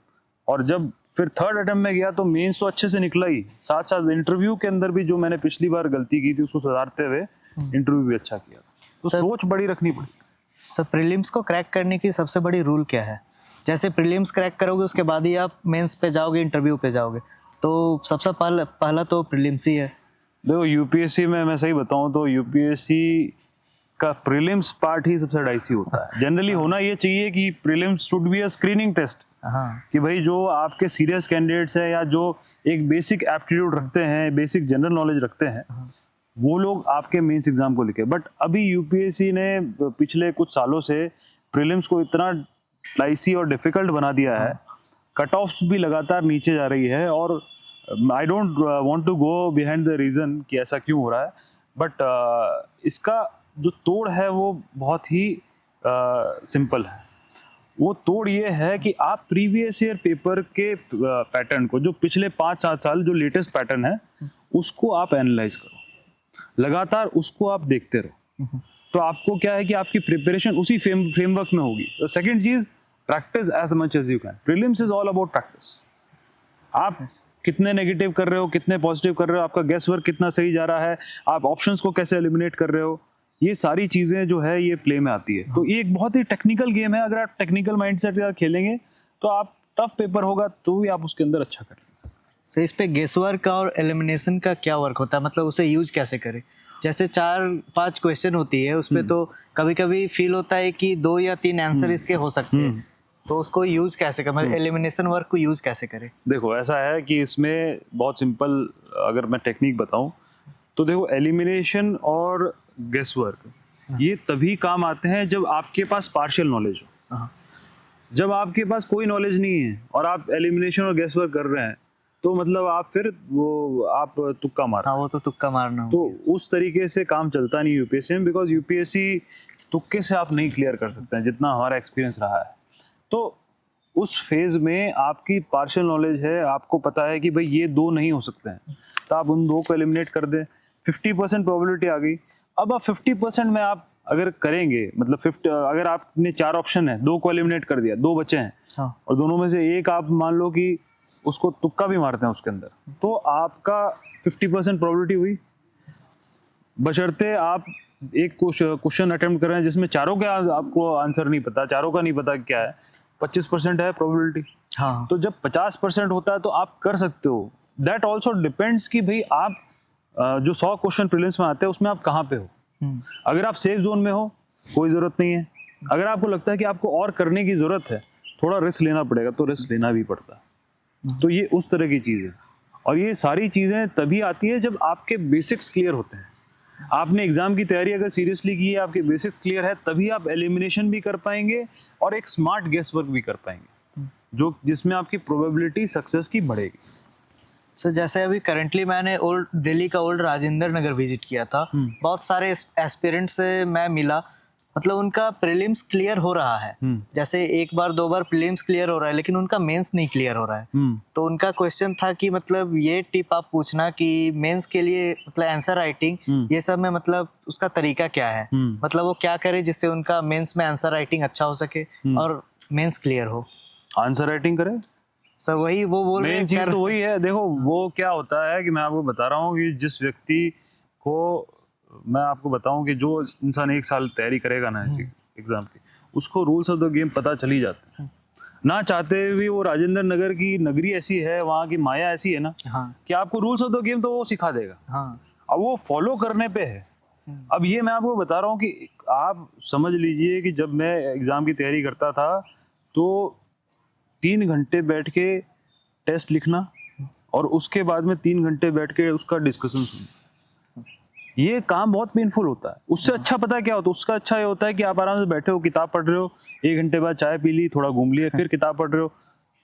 और जब फिर थर्ड अटेम्प्ट में गया तो मेंस तो अच्छे से निकला ही, साथ साथ इंटरव्यू के अंदर भी जो मैंने पिछली बार गलती की थी उसको सुधारते हुए इंटरव्यू भी अच्छा किया। तो सोच बड़ी रखनी पड़ी। सर प्रीलिम्स को क्रैक करने की सबसे बड़ी रूल क्या है? जैसे प्रीलिम्स क्रैक करोगे उसके बाद ही आप मेंस पे जाओगे, इंटरव्यू पे जाओगे, तो सबसे पहला तो प्रीलिम्स ही है। देखो यूपीएससी में मैं सही बताऊं तो यूपीएससी का प्रीलिम्स पार्ट ही सबसे डाइसी होता है। जनरली होना ये चाहिए कि prelims should be a screening test, हाँ। कि भाई जो आपके सीरियस कैंडिडेट्स हैं या जो एक बेसिक एप्टीट्यूड रखते हैं, बेसिक जनरल नॉलेज रखते हैं, वो लोग आपके मेंस एग्जाम को लिखे। बट अभी यूपीएससी ने पिछले कुछ सालों से प्रीलिम्स को इतना डाइसी और डिफिकल्ट बना दिया है, कट ऑफ्स भी लगातार नीचे जा रही है, और I don't want to go behind the reason कि ऐसा क्यों हो रहा है, बट इसका जो तोड़ है वो बहुत ही सिंपल है। वो तोड़ ये है कि आप प्रीवियस ईयर पेपर के पैटर्न को, जो पिछले 5-7 साल जो लेटेस्ट पैटर्न है, उसको आप एनालाइज करो, लगातार उसको आप देखते रहो। तो आपको क्या है कि आपकी प्रिपरेशन उसी फ्रेमवर्क में होगी। सेकंड चीज, practice as much as you can. Prelims is all about practice. आप कितने नेगेटिव कर रहे हो, कितने पॉजिटिव कर रहे हो, आपका गेस वर्क कितना सही जा रहा है, आप ऑप्शंस को कैसे एलिमिनेट कर रहे हो, ये सारी चीजें जो है ये प्ले में आती है। तो ये एक बहुत ही टेक्निकल गेम है। अगर आप टेक्निकल माइंडसेट के साथ खेलेंगे तो आप, टफ पेपर होगा तो भी आप उसके अंदर अच्छा कर लेंगे। सो इस पे गेस वर्क और एलिमिनेशन का क्या वर्क होता है, मतलब उसे यूज कैसे करें? जैसे 4-5 क्वेश्चन होती है उसपे, तो कभी कभी फील होता है कि 2 या 3 आंसर इसके हो सकते हैं, तो उसको यूज कैसे करें, मतलब एलिमिनेशन वर्क को यूज कैसे करें? देखो ऐसा है कि इसमें बहुत सिंपल अगर मैं टेक्निक बताऊं तो देखो, एलिमिनेशन और गेस वर्क ये तभी काम आते हैं जब आपके पास पार्शियल नॉलेज हो। हाँ। जब आपके पास कोई नॉलेज नहीं है और आप एलिमिनेशन और गेस वर्क कर रहे हैं तो मतलब आप फिर वो आप तुक्का मार रहे हैं। हाँ, वो तो तुक्का मारना हो तो गया। उस तरीके से काम चलता नहीं यूपीएससी में, बिकॉज यूपीएससी तुक्के से आप नहीं क्लियर कर सकते हैं, जितना हमारा एक्सपीरियंस रहा है। तो उस फेज में आपकी पार्शियल नॉलेज है, आपको पता है कि भाई ये 2 नहीं हो सकते हैं, तो आप उन 2 को एलिमिनेट कर दें। 50% प्रोबेबिलिटी आ गई। अब आप 50% में आप अगर करेंगे, मतलब 50, अगर आपने 4 ऑप्शन है, 2 को एलिमिनेट कर दिया, 2 बचे हैं, हाँ। और दोनों में से एक आप मान लो कि उसको तुक्का भी मारते हैं उसके अंदर, तो आपका 50% प्रोबेबिलिटी हुई। बशर्ते आप एक क्वेश्चन अटेम्प्ट कर रहे हैं जिसमें चारों के आपको आंसर नहीं पता, चारों का नहीं पता क्या है, 25% है प्रोबेबिलिटी। हाँ। तो जब 50% होता है तो आप कर सकते हो। दैट ऑल्सो डिपेंड्स कि भाई आप जो 100 क्वेश्चन प्रीलिम्स में आते हैं उसमें आप कहाँ पे हो। अगर आप सेफ जोन में हो, कोई जरूरत नहीं है। अगर आपको लगता है कि आपको और करने की जरूरत है, थोड़ा रिस्क लेना पड़ेगा, तो रिस्क लेना भी पड़ता है। तो ये उस तरह की चीज है, और ये सारी चीजें तभी आती है जब आपके बेसिक्स क्लियर होते हैं। आपने एग्जाम की तैयारी अगर सीरियसली की है, आपके बेसिक्स क्लियर है, तभी आप एलिमिनेशन भी कर पाएंगे और एक स्मार्ट गेस वर्क भी कर पाएंगे, जो जिसमें आपकी प्रोबेबिलिटी सक्सेस की बढ़ेगी। सर जैसे अभी करंटली मैंने ओल्ड दिल्ली का ओल्ड राजेंद्र नगर विजिट किया था, बहुत सारे एस्पिरेंट्स से मैं मिला, मतलब उनका प्रीलिम्स क्लियर हो रहा है, जैसे 1 बार 2 बार प्रीलिम्स क्लियर हो रहा है, लेकिन उनका मेंस नहीं क्लियर हो रहा है। तो उनका क्वेश्चन था कि मतलब ये टिप आप पूछना कि मेंस के लिए मतलब आंसर राइटिंग ये सब में मतलब उसका तरीका क्या है, मतलब वो क्या करे जिससे उनका मेंस में आंसर राइटिंग अच्छा हो सके और मेंस क्लियर हो। आंसर राइटिंग करें, सर वही वो बोल रहे मेन हैं चीज तो वही है। देखो वो क्या होता है कि मैं आपको बता रहा हूँ कि जिस व्यक्ति को, मैं आपको बताऊं कि जो इंसान 1 साल तैयारी करेगा ना इसी एग्जाम की, उसको रूल्स ऑफ द गेम पता चल ही जाते हैं। ना चाहते हुए वो राजेंद्र नगर की नगरी ऐसी है, वहाँ की माया ऐसी है ना, कि आपको रूल्स ऑफ द गेम तो वो सिखा देगा। अब वो फॉलो करने पे है। अब ये मैं आपको बता रहा हूँ कि आप समझ लीजिए कि जब मैं एग्जाम की तैयारी करता था तो 3 घंटे बैठ के टेस्ट लिखना और उसके बाद में 3 घंटे बैठ के उसका डिस्कशन सुनना, ये काम बहुत पेनफुल होता है। उससे अच्छा पता है क्या होता है, उसका अच्छा ये होता है कि आप आराम से बैठे हो, किताब पढ़ रहे हो, 1 घंटे बाद चाय पी ली, थोड़ा घूम लिए, फिर किताब पढ़ रहे हो,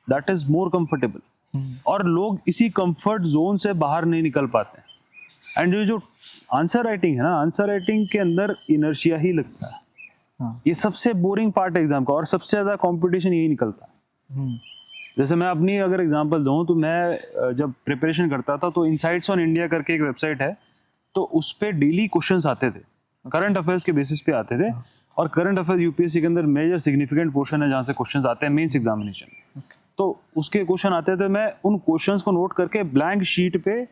दैट इज मोर कंफर्टेबल। और लोग इसी कंफर्ट जोन से बाहर नहीं निकल पाते हैं। एंड जो आंसर राइटिंग है ना, आंसर राइटिंग के अंदर इनर्शिया ही लगता है। हाँ। ये सबसे बोरिंग पार्ट है एग्जाम का, और सबसे ज्यादा कंपटीशन यही निकलता है। जैसे मैं अपनी अगर एग्जांपल दूं तो मैं जब प्रिपरेशन करता था तो इनसाइट्स ऑन इंडिया करके एक वेबसाइट है, तो उस पे डेली क्वेश्चंस आते थे, करंट अफेयर्स के बेसिस पे आते थे। और करंट अफेयर यूपीएससी के अंदर मेजर सिग्निफिकेंट पोर्शन है जहाँ से क्वेश्चंस आते हैं मेंस एग्जामिनेशन। तो उसके क्वेश्चन आते थे, मैं उन क्वेश्चंस को नोट करके ब्लैंक शीट पे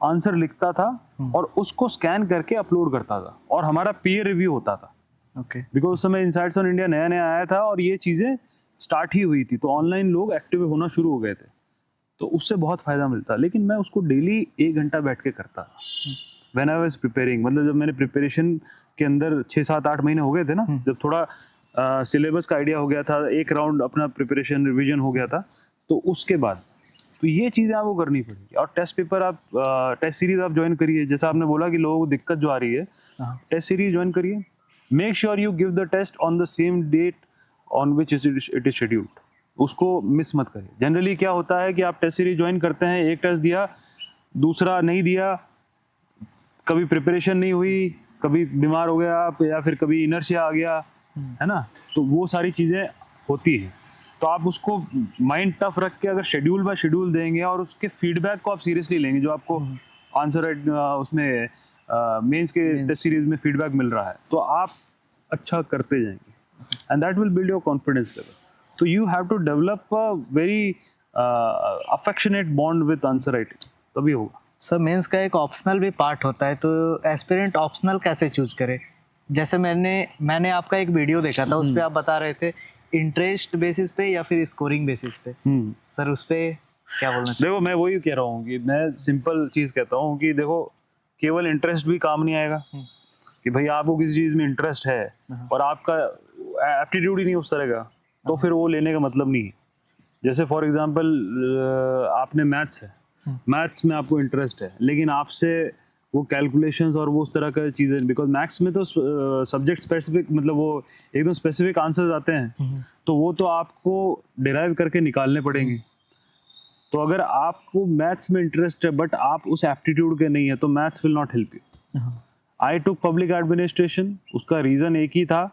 आंसर लिखता था और उसको स्कैन करके अपलोड करता था, और हमारा पीयर रिव्यू होता था। ओके। बिकॉज उस समय इनसाइट्स ऑन इंडिया नया नया आया था और ये चीज़ें स्टार्ट ही हुई थी, तो ऑनलाइन लोग एक्टिव होना शुरू हो गए थे, तो उससे बहुत फायदा मिलता। लेकिन मैं उसको डेली 1 घंटा बैठ के करता था व्हेन आई वाज प्रिपेयरिंग। मतलब जब मैंने प्रिपरेशन के अंदर 6-7-8 महीने हो गए थे ना, जब थोड़ा सिलेबस का आइडिया हो गया था, एक राउंड अपना प्रिपरेशन रिवीजन हो गया था, तो उसके बाद तो ये चीज़ें आपको करनी पड़ेगी। और टेस्ट पेपर आप टेस्ट सीरीज आप ज्वाइन करिए, जैसा आपने बोला कि लोगों को दिक्कत जो आ रही है, टेस्ट सीरीज ज्वाइन करिए। Make sure you give the test on the same date on which it is scheduled, उसको मिस मत करिए। जनरली क्या होता है कि आप टेस्ट सीरीज ज्वाइन करते हैं, एक टेस्ट दिया, दूसरा नहीं दिया, कभी प्रिपरेशन नहीं हुई, कभी बीमार हो गया आप, या फिर कभी इनर्शिया आ गया, है ना, तो वो सारी चीज़ें होती हैं। तो आप उसको माइंड टफ रख के अगर शेड्यूल बाय शेड्यूल देंगे और उसके फीडबैक को आप सीरियसली लेंगे, जो आपको आंसर उसमें मेंस के टेस्ट सीरीज में फीडबैक मिल रहा है, तो आप अच्छा करते जाएंगे, and that will build your confidence level. So you have to develop a very affectionate bond with answer writing, तभी होगा। सर मेंस का एक ऑप्शनल भी पार्ट होता है, तो एस्पिरेंट ऑप्शनल कैसे चूज करे? जैसे मैंने आपका एक वीडियो देखा था, उस पे आप बता रहे थे इंटरेस्ट बेसिस पे या फिर स्कोरिंग बेसिस पे। सर उस पे क्या बोलना चाहिए? देखो, मैं वही कह रहा हूँ कि मैं सिंपल चीज़ कहता हूँ कि देखो, केवल इंटरेस्ट भी काम नहीं आएगा कि भाई आपको किसी चीज़ में इंटरेस्ट है और आपका एप्टीट्यूड ही नहीं उस तरह का, तो फिर वो लेने का मतलब नहीं है। जैसे फॉर एग्जांपल आपने मैथ्स है, मैथ्स में आपको इंटरेस्ट है, लेकिन आपसे वो कैलकुलेशंस और वो उस तरह का चीज़ें, बिकॉज मैथ्स में तो सब्जेक्ट स्पेसिफिक, मतलब वो एकदम स्पेसिफिक आंसर्स आते हैं, तो वो तो आपको डिराइव करके निकालने पड़ेंगे। तो अगर आपको मैथ्स में इंटरेस्ट है बट आप उस एप्टीट्यूड के नहीं है, तो maths will not help you. I took public administration, उसका रीज़न एक ही था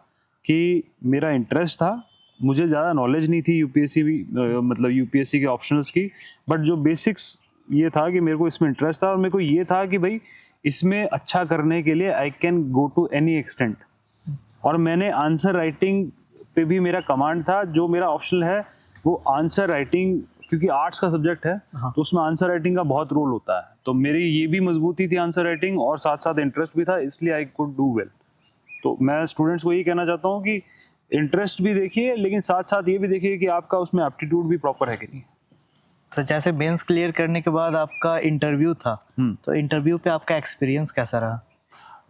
कि मेरा इंटरेस्ट था, मुझे ज़्यादा नॉलेज नहीं थी यूपीएससी भी मतलब यूपीएससी के ऑप्शनल्स की, बट जो बेसिक्स ये था कि मेरे को इसमें इंटरेस्ट था, और मेरे को ये था कि भाई इसमें अच्छा करने के लिए I can go to any extent. और मैंने आंसर राइटिंग पे भी मेरा कमांड था, जो मेरा ऑप्शनल है वो आंसर राइटिंग, क्योंकि आर्ट्स का सब्जेक्ट है तो उसमें आंसर राइटिंग का बहुत रोल होता है, तो मेरी ये भी मजबूती थी आंसर राइटिंग, और साथ साथ इंटरेस्ट भी था, इसलिए आई कुड डू वेल। तो मैं स्टूडेंट्स को यही कहना चाहता हूँ कि इंटरेस्ट भी देखिए, लेकिन साथ साथ ये भी देखिए कि आपका उसमें एप्टीट्यूड भी प्रॉपर है कि नहीं। तो जैसे मेंस क्लियर करने के बाद आपका इंटरव्यू था, तो इंटरव्यू पे आपका एक्सपीरियंस कैसा रहा?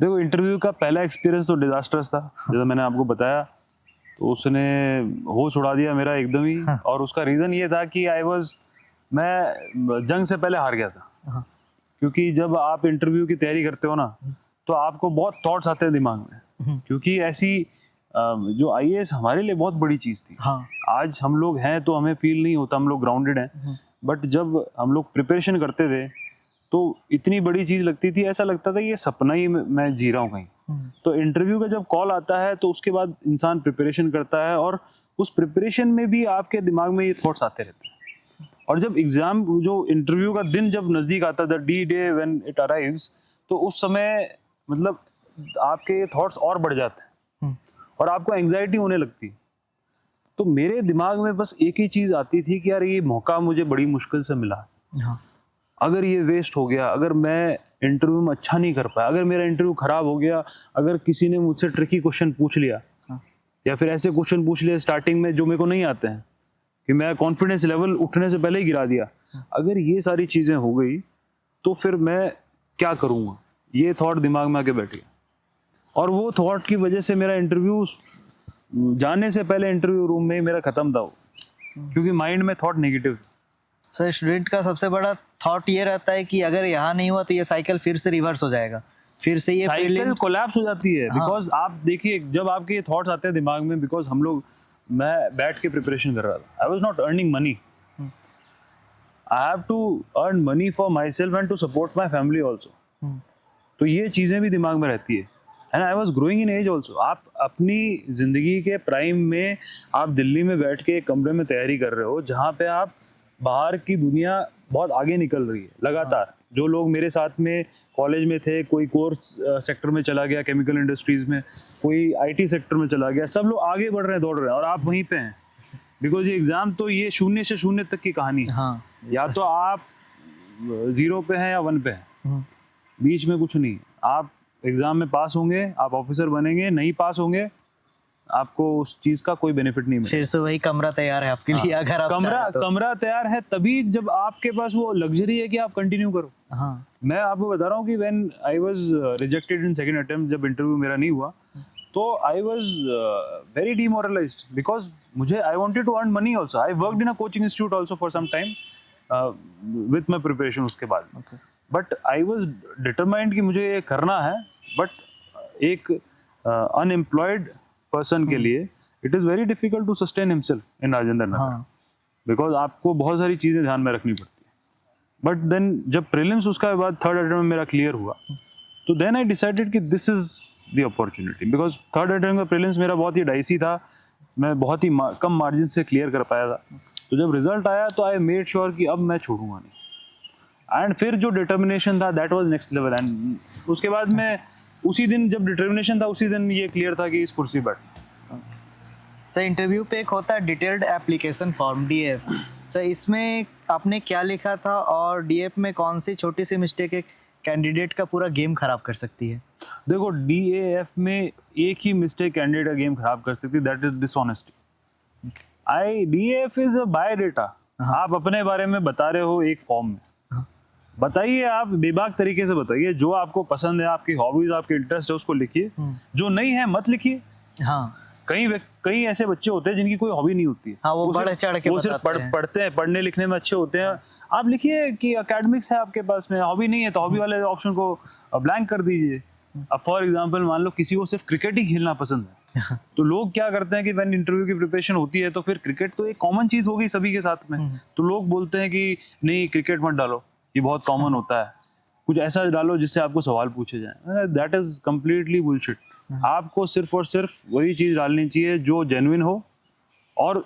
देखो, इंटरव्यू का पहला एक्सपीरियंस तो डिजास्टर्स था, जैसा मैंने आपको बताया, तो उसने होश उड़ा दिया मेरा एकदम ही। और उसका रीज़न ये था कि मैं जंग से पहले हार गया था। क्योंकि जब आप इंटरव्यू की तैयारी करते हो ना, तो आपको बहुत थॉट्स आते हैं दिमाग में, क्योंकि ऐसी जो आईएएस हमारे लिए बहुत बड़ी चीज़ थी। आज हम लोग हैं तो हमें फील नहीं होता, हम लोग ग्राउंडेड हैं, बट जब हम लोग प्रिपरेशन करते थे तो इतनी बड़ी चीज़ लगती थी, ऐसा लगता था ये सपना ही मैं जी रहा हूँ कहीं। तो इंटरव्यू का जब कॉल आता है तो उसके बाद इंसान प्रिपरेशन करता है, और उस प्रिपरेशन में भी आपके दिमाग में ये थॉट्स आते रहते हैं। और जब एग्जाम, जो इंटरव्यू का दिन जब नज़दीक आता है, the D day when it arrives, तो उस समय मतलब आपके ये थॉट्स और बढ़ जाते हैं और आपको एंग्जाइटी होने लगती है। तो मेरे दिमाग में बस एक ही चीज़ आती थी कि यार ये मौका मुझे बड़ी मुश्किल से मिला, अगर ये वेस्ट हो गया, अगर मैं इंटरव्यू में अच्छा नहीं कर पाया, अगर मेरा इंटरव्यू खराब हो गया, अगर किसी ने मुझसे ट्रिकी क्वेश्चन पूछ लिया या फिर ऐसे क्वेश्चन पूछ लिए स्टार्टिंग में जो मेरे को नहीं आते हैं, कि मैं कॉन्फिडेंस लेवल उठने से पहले ही गिरा दिया, अगर ये सारी चीज़ें हो गई तो फिर मैं क्या करूँगा, ये थॉट दिमाग में आके बैठ गया। और वो थॉट की वजह से मेरा इंटरव्यू जाने से पहले इंटरव्यू रूम में ही मेरा ख़त्म था वो, क्योंकि माइंड में थॉट नेगेटिव। सर स्टूडेंट का सबसे बड़ा थॉट ये रहता है कि अगर यहाँ नहीं हुआ तो ये साइकिल फिर से रिवर्स हो जाएगा, फिर से ये साइकिल prelims- कोलैप्स हो जाती है। हाँ। बिकॉज आप देखिए जब आपके थॉट्स आते हैं दिमाग में, बिकॉज मैं बैठ के प्रिपरेशन कर रहा था, I was not earning money, I have to earn money for myself and to support my family also. Hmm, तो ये चीज़ें भी दिमाग में रहती है। And I was growing in age also. आप अपनी ज़िंदगी के प्राइम में आप दिल्ली में बैठ के एक कमरे में तैयारी कर रहे हो जहाँ पे आप बाहर की दुनिया बहुत आगे निकल रही है लगातार। जो लोग मेरे साथ में कॉलेज में थे, कोई कोर्स सेक्टर में चला गया, केमिकल इंडस्ट्रीज में, कोई आईटी सेक्टर में चला गया, सब लोग आगे बढ़ रहे हैं, दौड़ रहे हैं, और आप वहीं पे हैं। बिकॉज ये एग्ज़ाम तो ये 0 से 0 तक की कहानी है। हाँ, या तो आप 0 पे हैं या 1 पे हैं, हम्म, बीच में कुछ नहीं। आप एग्जाम में पास होंगे, आप ऑफिसर बनेंगे, नहीं पास होंगे, आपको उस चीज का कोई बेनिफिट नहीं मिलेगा। फिर से वही कमरा तैयार है आपके लिए, अगर आप चाहें तो। कमरा तैयार है तभी जब आपके पास वो लग्जरी है कि आप कंटिन्यू करो। हाँ, मैं आपको बता रहा हूँ कि when I was rejected in second attempt, जब इंटरव्यू मेरा नहीं हुआ, तो I was very demoralised because मुझे I wanted to earn money also. I worked in a coaching institute also for some time with my preparation उसके बाद। Okay, but I was determined कि मुझे ये करना है। बट एक अनएम्प्लॉयड पर्सन के लिए it is very difficult to sustain himself in Rajendra Nagar, हाँ, बिकॉज आपको बहुत सारी चीज़ें ध्यान में रखनी पड़ती है। बट देन जब प्रीलिम्स उसका बाद थर्ड अटेम्प्ट में मेरा क्लियर हुआ, तो देन आई डिसाइडेड कि this is the opportunity. Because third attempt का प्रीलिम्स मेरा बहुत ही डाइसी था, मैं बहुत ही कम मार्जिन से क्लियर कर पाया था। तो जब रिजल्ट आया तो आई मेड श्योर कि अब मैं छोड़ूंगा नहीं। एंड फिर जो डिटर्मिनेशन था that was next level. And उसके बाद में उसी दिन जब डिटर्मिनेशन था उसी दिन ये क्लियर था कि इस कुर्सी पर बैठना। सर इंटरव्यू पे एक होता है detailed application form, DF. Sir इसमें आपने क्या लिखा था, और डीएफ में कौन सी छोटी सी मिस्टेक एक कैंडिडेट का पूरा गेम खराब कर सकती है? देखो डीएएफ में एक ही मिस्टेक कैंडिडेट का गेम खराब कर सकती है, that is dishonesty. DAF is a biodata. आप अपने बारे में बता रहे हो एक फॉर्म में, बताइए, आप बेबाक तरीके से बताइए, जो आपको पसंद है, आपकी हॉबीज, आपके इंटरेस्ट है, उसको लिखिए। जो नहीं है मत लिखिए। हाँ, कई ऐसे बच्चे होते हैं जिनकी कोई हॉबी नहीं होती है, हाँ, वो बढ़ चढ़ के वो सिर्फ बताते हैं। पढ़ते हैं, पढ़ने लिखने में अच्छे होते हैं। आप लिखिए कि एकेडमिक्स है आपके पास में, हॉबी नहीं है तो हॉबी वाले ऑप्शन को ब्लैंक कर दीजिए। अब फॉर एग्जांपल मान लो किसी को सिर्फ क्रिकेट ही खेलना पसंद है, तो लोग क्या करते हैं कि व्हेन इंटरव्यू की प्रिपरेशन होती है तो फिर क्रिकेट तो एक कॉमन चीज होगी सभी के साथ में, तो लोग बोलते हैं कि नहीं क्रिकेट मत डालो, ये बहुत कॉमन होता है, कुछ ऐसा डालो जिससे आपको सवाल पूछे जाए। That is completely bullshit. आपको सिर्फ और सिर्फ वही चीज डालनी चाहिए जो जेन्युइन हो और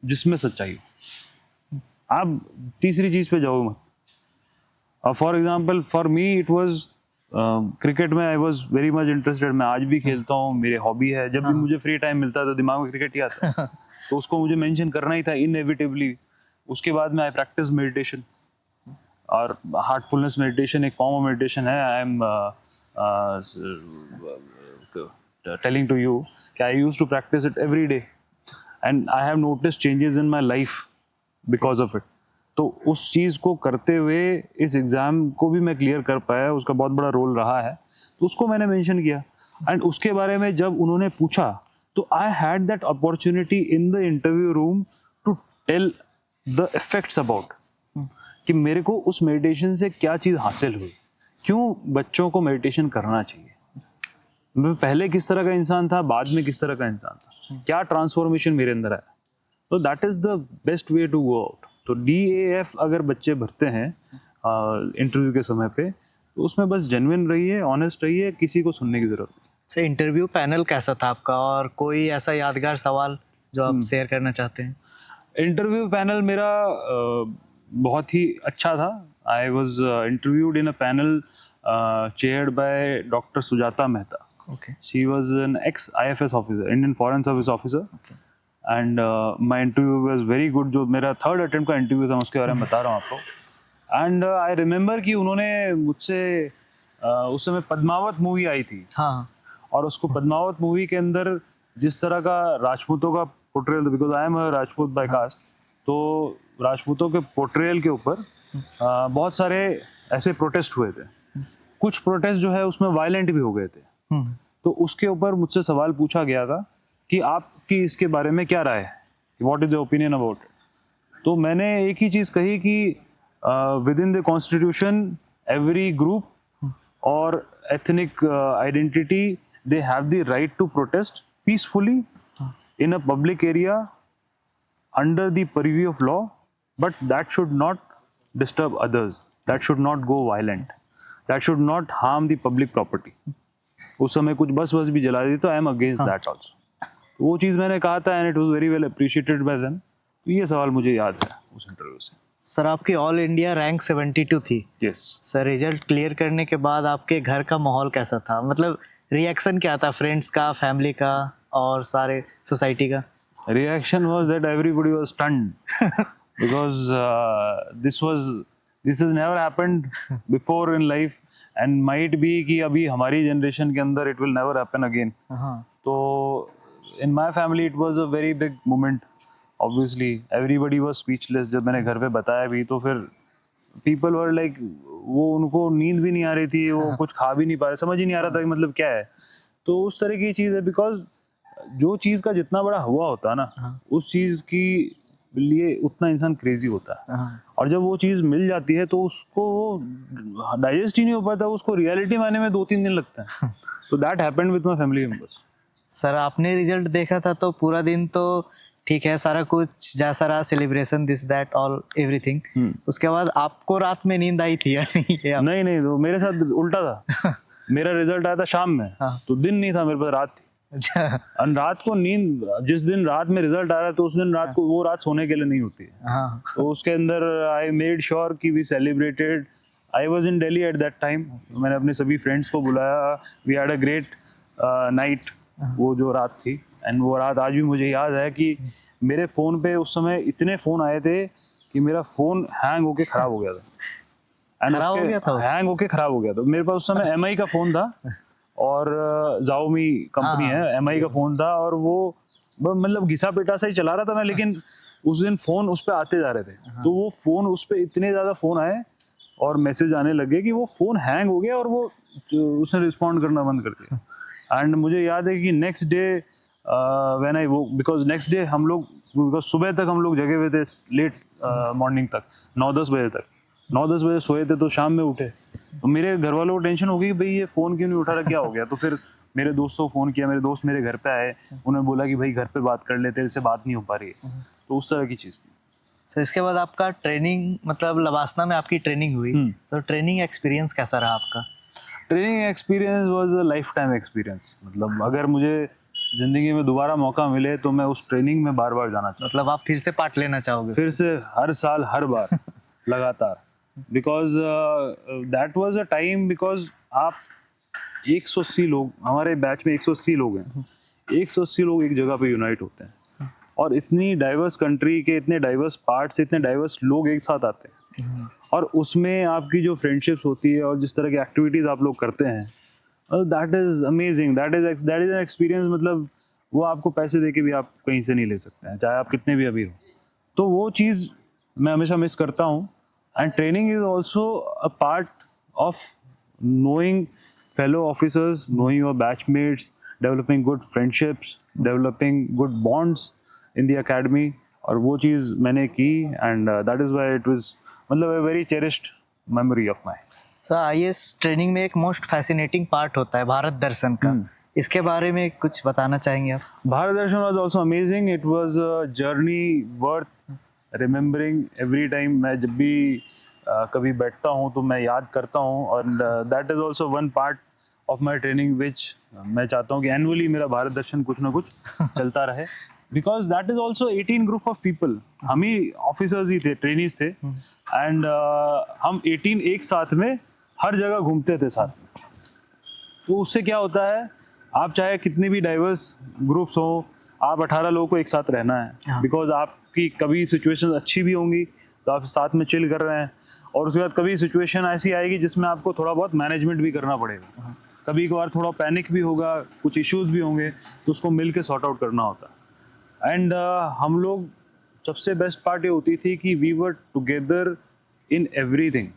जिसमें सच्चाई हो। आप तीसरी चीज पे जाओ मत। For example for me it was cricket में I was very much interested. मैं आज भी खेलता हूँ, मेरी हॉबी है। जब भी मुझे फ्री टाइम मिलता है तो दिमाग में क्रिकेट ही आता है, तो उसको मुझे मेंशन करना ही था इनएविटेबली। उसके बाद में आई प्रैक्टिस मेडिटेशन, और हार्टफुलनेस मेडिटेशन एक फॉर्म ऑफ मेडिटेशन है। I am telling to you कि I used to practice it every day and I have noticed changes in my life because of it. तो उस चीज़ को करते हुए इस एग्ज़ाम को भी मैं क्लियर कर पाया, उसका बहुत बड़ा रोल रहा है, तो उसको मैंने मेंशन किया। एंड उसके बारे में जब उन्होंने पूछा तो I had that opportunity in the interview room to tell the effects about कि मेरे को उस मेडिटेशन से क्या चीज़ हासिल हुई, क्यों बच्चों को मेडिटेशन करना चाहिए, मैं पहले किस तरह का इंसान था, बाद में किस तरह का इंसान था, क्या ट्रांसफॉर्मेशन मेरे अंदर है। तो that is the best way to go out. तो डीएएफ अगर बच्चे भरते हैं इंटरव्यू के समय पे, तो उसमें बस जेन्युइन रहिए, ऑनेस्ट रहिए, किसी को सुनने की ज़रूरत नहीं। सर इंटरव्यू पैनल कैसा था आपका, और कोई ऐसा यादगार सवाल जो आप शेयर करना चाहते हैं? इंटरव्यू पैनल मेरा बहुत ही अच्छा था। I was interviewed in a panel chaired by Dr. Sujata Mehta. Okay. She was an ex-IFS officer, Indian Foreign Service officer. Okay. And my interview was very good. जो मेरा third attempt का interview था, उसके बारे में बता रहा हूँ आपको। एंड आई रिमेंबर कि उन्होंने मुझसे उस समय पद्मावत मूवी आई थी, हाँ, और उसको पद्मावत मूवी के अंदर जिस तरह का राजपूतों का portrayal, because I am a Rajput by caste, तो राजपूतों के पोर्ट्रेयल के ऊपर बहुत सारे ऐसे प्रोटेस्ट हुए थे। कुछ प्रोटेस्ट जो है उसमें वायलेंट भी हो गए थे। तो उसके ऊपर मुझसे सवाल पूछा गया था कि आपकी इसके बारे में क्या राय है, what is the opinion about it. तो मैंने एक ही चीज़ कही कि with in the constitution every group or ethnic identity, they have the right to protest peacefully in a public area under the purview of law, but that should not disturb others, that should not go violent, that should not harm the public property. उस समय कुछ बस भी जला दी तो I am against that also. वो चीज़ मैंने कहा था and it was very well appreciated by them. तो ये सवाल मुझे याद है उस इंटरव्यू से। सर आपकी ऑल इंडिया रैंक 72 थी। यस सर रिजल्ट क्लियर करने के बाद आपके घर का माहौल कैसा था, मतलब रिएक्शन क्या था फ्रेंड्स का, फैमिली का और सारे सोसाइटी का? reaction was that everybody was stunned because this has never happened before in life and might be कि अभी हमारी जनरेशन के अंदर it will never happen again. हाँ तो in my family it was a very big moment. Obviously everybody was speechless जब मैंने घर पे बताया भी, तो फिर people were like, वो उनको नींद भी नहीं आ रही थी, वो कुछ खा भी नहीं पा रहे, समझ ही नहीं आ रहा था कि मतलब क्या है। तो उस तरह की चीज़ है, बिकॉज जो चीज़ का जितना बड़ा हुआ होता है ना, उस चीज़ की लिए उतना इंसान क्रेजी होता है। हाँ और जब वो चीज़ मिल जाती है तो उसको वो डाइजेस्ट ही नहीं हो पाता, उसको रियलिटी में आने में 2-3 दिन लगता है। तो that happened with my family members. Sir आपने रिजल्ट देखा था तो पूरा दिन तो ठीक है, सारा कुछ जैसा रहा, celebration this that all everything, उसके बाद आपको रात में नींद आई थी या नहीं? नहीं, तो मेरे साथ उल्टा था। मेरा रिजल्ट आया था शाम में, हाँ। तो दिन नहीं था मेरे पास, रात थी। अच्छा और रात को नींद, जिस दिन रात में रिजल्ट आ रहा है तो उस दिन रात को वो रात सोने के लिए नहीं होती है। हाँ तो उसके अंदर आई मेड श्योर कि we celebrated. I was in Delhi at that time. मैंने अपने सभी फ्रेंड्स को बुलाया, we had a great night, वो जो रात थी। एंड वो रात आज भी मुझे याद है कि मेरे फ़ोन पे उस समय इतने फ़ोन आए थे कि मेरा फ़ोन हैंग होके ख़राब हो गया था। खराब हो गया था हैंग होके ख़राब हो गया था। मेरे पास उस समय MI का फ़ोन था और Xiaomi कंपनी है, MI का फ़ोन था, और वो मतलब घिसा पिटा सा ही चला रहा था मैं, लेकिन उस दिन फ़ोन उस पर आते जा रहे थे। तो वो फ़ोन उस पर इतने ज़्यादा फ़ोन आए और मैसेज आने लगे कि वो फ़ोन हैंग हो गया और वो उसने रिस्पॉन्ड करना बंद कर दिया। एंड मुझे याद है कि नेक्स्ट डे व्हेन आई वो, बिकॉज नेक्स्ट डे हम लोग, बिकॉज सुबह तक हम लोग जगे हुए थे, लेट मॉर्निंग तक, 9-10 बजे तक, 9-10 बजे सोए थे, तो शाम में उठे तो मेरे घर वालों को टेंशन हो गई, भाई ये फ़ोन क्यों नहीं उठा रहा, क्या हो गया। तो फिर मेरे दोस्तों को फ़ोन किया, मेरे दोस्त मेरे घर पे आए, उन्होंने बोला कि भाई घर पे बात कर लेते, इससे बात नहीं हो पा रही है। तो उस तरह की चीज़ थी। सर इसके बाद आपका ट्रेनिंग, मतलब लवासना में आपकी ट्रेनिंग हुई, तो ट्रेनिंग एक्सपीरियंस कैसा रहा आपका? Training experience was a life time experience. मतलब अगर मुझे ज़िंदगी में दोबारा मौका मिले तो मैं उस ट्रेनिंग में बार बार जाना चाहूँगा। मतलब आप फिर से पार्ट लेना चाहोगे? फिर से हर साल हर बार लगातार, because that was a time, because आप 180 लोग, हमारे बैच में 180 लोग हैं, 180 लोग एक जगह पे यूनाइट होते हैं, और इतनी डाइवर्स कंट्री के इतने डाइवर्स पार्ट से इतने डाइवर्स लोग एक साथ आते हैं, और उसमें आपकी जो फ्रेंडशिप्स होती है और जिस तरह की एक्टिविटीज़ आप लोग करते हैं, that is amazing, that is an experience. मतलब वो आपको पैसे दे के भी आप कहीं से नहीं ले सकते हैं, चाहे आप कितने भी अमीर हो। तो वो चीज़ मैं हमेशा मिस करता हूँ। And training is also a part of knowing fellow officers, knowing your batchmates, developing good friendships, developing good bonds in the academy, और वो चीज़ मैंने की, and that is why it was मतलब a very cherished memory of mine. Sir IAS training में एक most fascinating part होता है भारत दर्शन का, इसके बारे में कुछ बताना चाहेंगे आप? Bharat Darshan was also amazing. It was a journey worth remembering every time. मैं जब भी कभी बैठता हूँ तो मैं याद करता हूँ, और that is also one part of my training which मैं चाहता हूँ कि annually मेरा भारत दर्शन कुछ ना कुछ चलता रहे, because that is also 18 group of people. हम ही officers ही थे, trainees थे, and हम 18 एक साथ में हर जगह घूमते थे साथ में। तो उससे क्या होता है, आप चाहे कितनी भी डाइवर्स ग्रुप्स हो, आप 18 लोगों को एक साथ रहना है, बिकॉज आपकी कभी सिचुएशन अच्छी भी होंगी तो आप साथ में चिल कर रहे हैं, और उसके बाद कभी सिचुएशन ऐसी आएगी जिसमें आपको थोड़ा बहुत मैनेजमेंट भी करना पड़ेगा, कभी कभार थोड़ा पैनिक भी होगा, कुछ इश्यूज भी होंगे, तो उसको मिल के सॉर्ट आउट करना होता है। एंड हम लोग, सबसे बेस्ट पार्ट ये होती थी कि we were together in everything.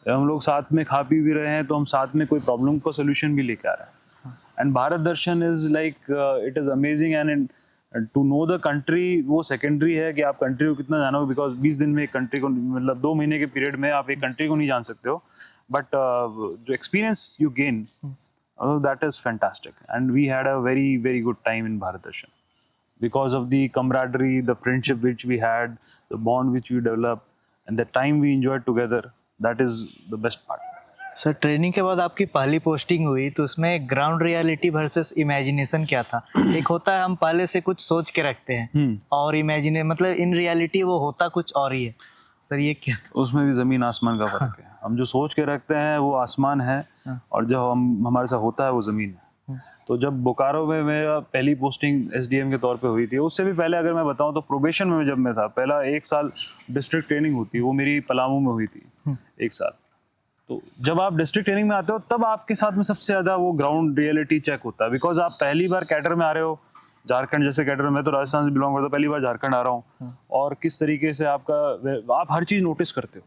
हम लोग साथ में खा पी भी रहे हैं तो हम साथ में कोई प्रॉब्लम का सोल्यूशन भी लेके आ रहे हैं। And Bharat Darshan is like, it is amazing, and to know the country वो सेकेंडरी है कि आप कंट्री को कितना जानोगे, बिकॉज 20 दिन में एक कंट्री को, मतलब 2 महीने के पीरियड में आप एक कंट्री को नहीं जान सकते हो, बट जो experience you gain that is fantastic and we had a very very good time in Bharat Darshan because of the camaraderie, the friendship which we had, the bond which we developed, and the time we enjoyed together. That is the best part. Sir training के बाद आपकी पहली posting हुई तो उसमें ground reality versus imagination क्या था? एक होता है हम पहले से कुछ सोच के रखते हैं और इमेजिने मतलब इन रियलिटी वो होता कुछ और ही है। सर ये क्या था? उसमें भी जमीन आसमान का फर्क है। हम जो सोच के रखते हैं वो आसमान है और जो हमारे साथ होता है वो जमीन है। तो जब बोकारो में मेरा पहली पोस्टिंग एसडीएम के तौर पे हुई थी, उससे भी पहले अगर मैं बताऊं तो प्रोबेशन में जब मैं था, पहला 1 साल डिस्ट्रिक्ट ट्रेनिंग होती है, वो मेरी पलामू में हुई थी 1 साल। तो जब आप डिस्ट्रिक्ट ट्रेनिंग में आते हो तब आपके साथ में सबसे ज़्यादा वो ग्राउंड रियलिटी चेक होता है, बिकॉज आप पहली बार कैडर में आ रहे हो, झारखंड जैसे कैडर में, मैं तो राजस्थान से बिलोंग करता हूँ, पहली बार झारखंड आ रहा हूँ और किस तरीके से आप हर चीज़ नोटिस करते हो।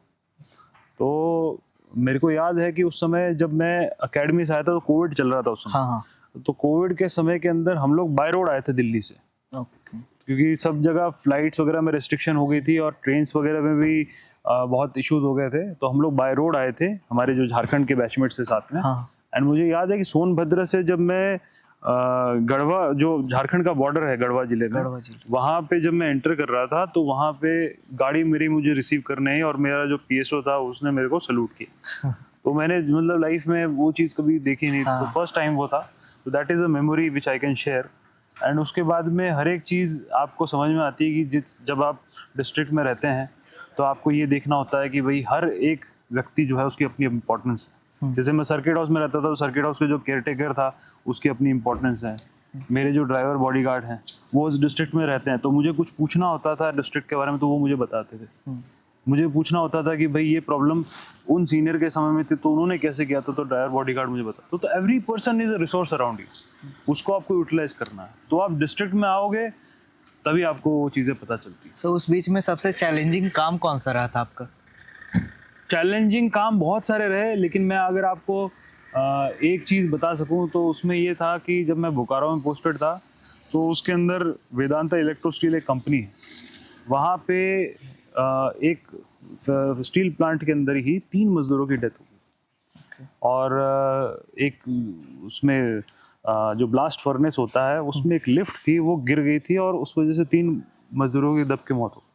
तो मेरे को याद है कि उस समय जब मैं अकेडमी से आया था तो कोविड चल रहा था उस समय। हाँ हाँ तो कोविड के समय के अंदर हम लोग बाय रोड आए थे दिल्ली से, ओके क्योंकि सब जगह फ्लाइट्स वगैरह में रिस्ट्रिक्शन हो गई थी और ट्रेन्स वगैरह में भी बहुत इश्यूज हो गए थे। तो हम लोग बाय रोड आए थे, हमारे जो झारखंड के बैचमेट्स से साथ में। हाँ एंड मुझे याद है कि सोनभद्र से जब मैं गढ़वा, जो झारखंड का बॉर्डर है गढ़वा जिले में, गढ़वा जिले। वहाँ पे जब मैं एंटर कर रहा था तो वहाँ पे गाड़ी मेरी मुझे रिसीव करने आई और मेरा जो पीएसओ था उसने मेरे को सैल्यूट किया। तो मैंने मतलब लाइफ में वो चीज़ कभी देखी नहीं, तो फर्स्ट टाइम वो था। तो that is a memory which I can share. And उसके बाद में हर एक चीज़ आपको समझ में आती है कि जब आप डिस्ट्रिक्ट में रहते हैं तो आपको ये देखना होता है कि भाई हर एक व्यक्ति जो है उसकी अपनी इम्पोर्टेंस है। जैसे मैं सर्किट हाउस में रहता था तो सर्किट हाउस के जो केयरटेकर था उसकी अपनी इम्पोर्टेंस है। मेरे जो ड्राइवर बॉडीगार्ड हैं वो उस डिस्ट्रिक्ट में रहते हैं, तो मुझे कुछ पूछना होता था डिस्ट्रिक्ट के बारे में तो वो मुझे बताते थे। मुझे पूछना होता था कि भाई ये प्रॉब्लम उन सीनियर के समय में थी तो उन्होंने कैसे किया था, तो ड्राइवर बॉडीगार्ड मुझे बताता। तो every person is a resource around you, उसको आपको यूटिलाइज करना है। तो आप डिस्ट्रिक्ट में आओगे तभी आपको वो चीज़ें पता चलती है। सो उस बीच में सबसे चैलेंजिंग काम कौन सा रहा था आपका? चैलेंजिंग काम बहुत सारे रहे, लेकिन मैं अगर आपको एक चीज़ बता सकूं तो उसमें ये था कि जब मैं बोकारो में पोस्टेड था तो उसके अंदर वेदांता इलेक्ट्रो स्टील एक कंपनी है, वहाँ पे एक स्टील प्लांट के अंदर ही 3 मजदूरों की डेथ हो गई। और एक उसमें जो ब्लास्ट फर्नेस होता है उसमें एक लिफ्ट थी, वो गिर गई थी और उस वजह से 3 मजदूरों की दब के मौत हो गई।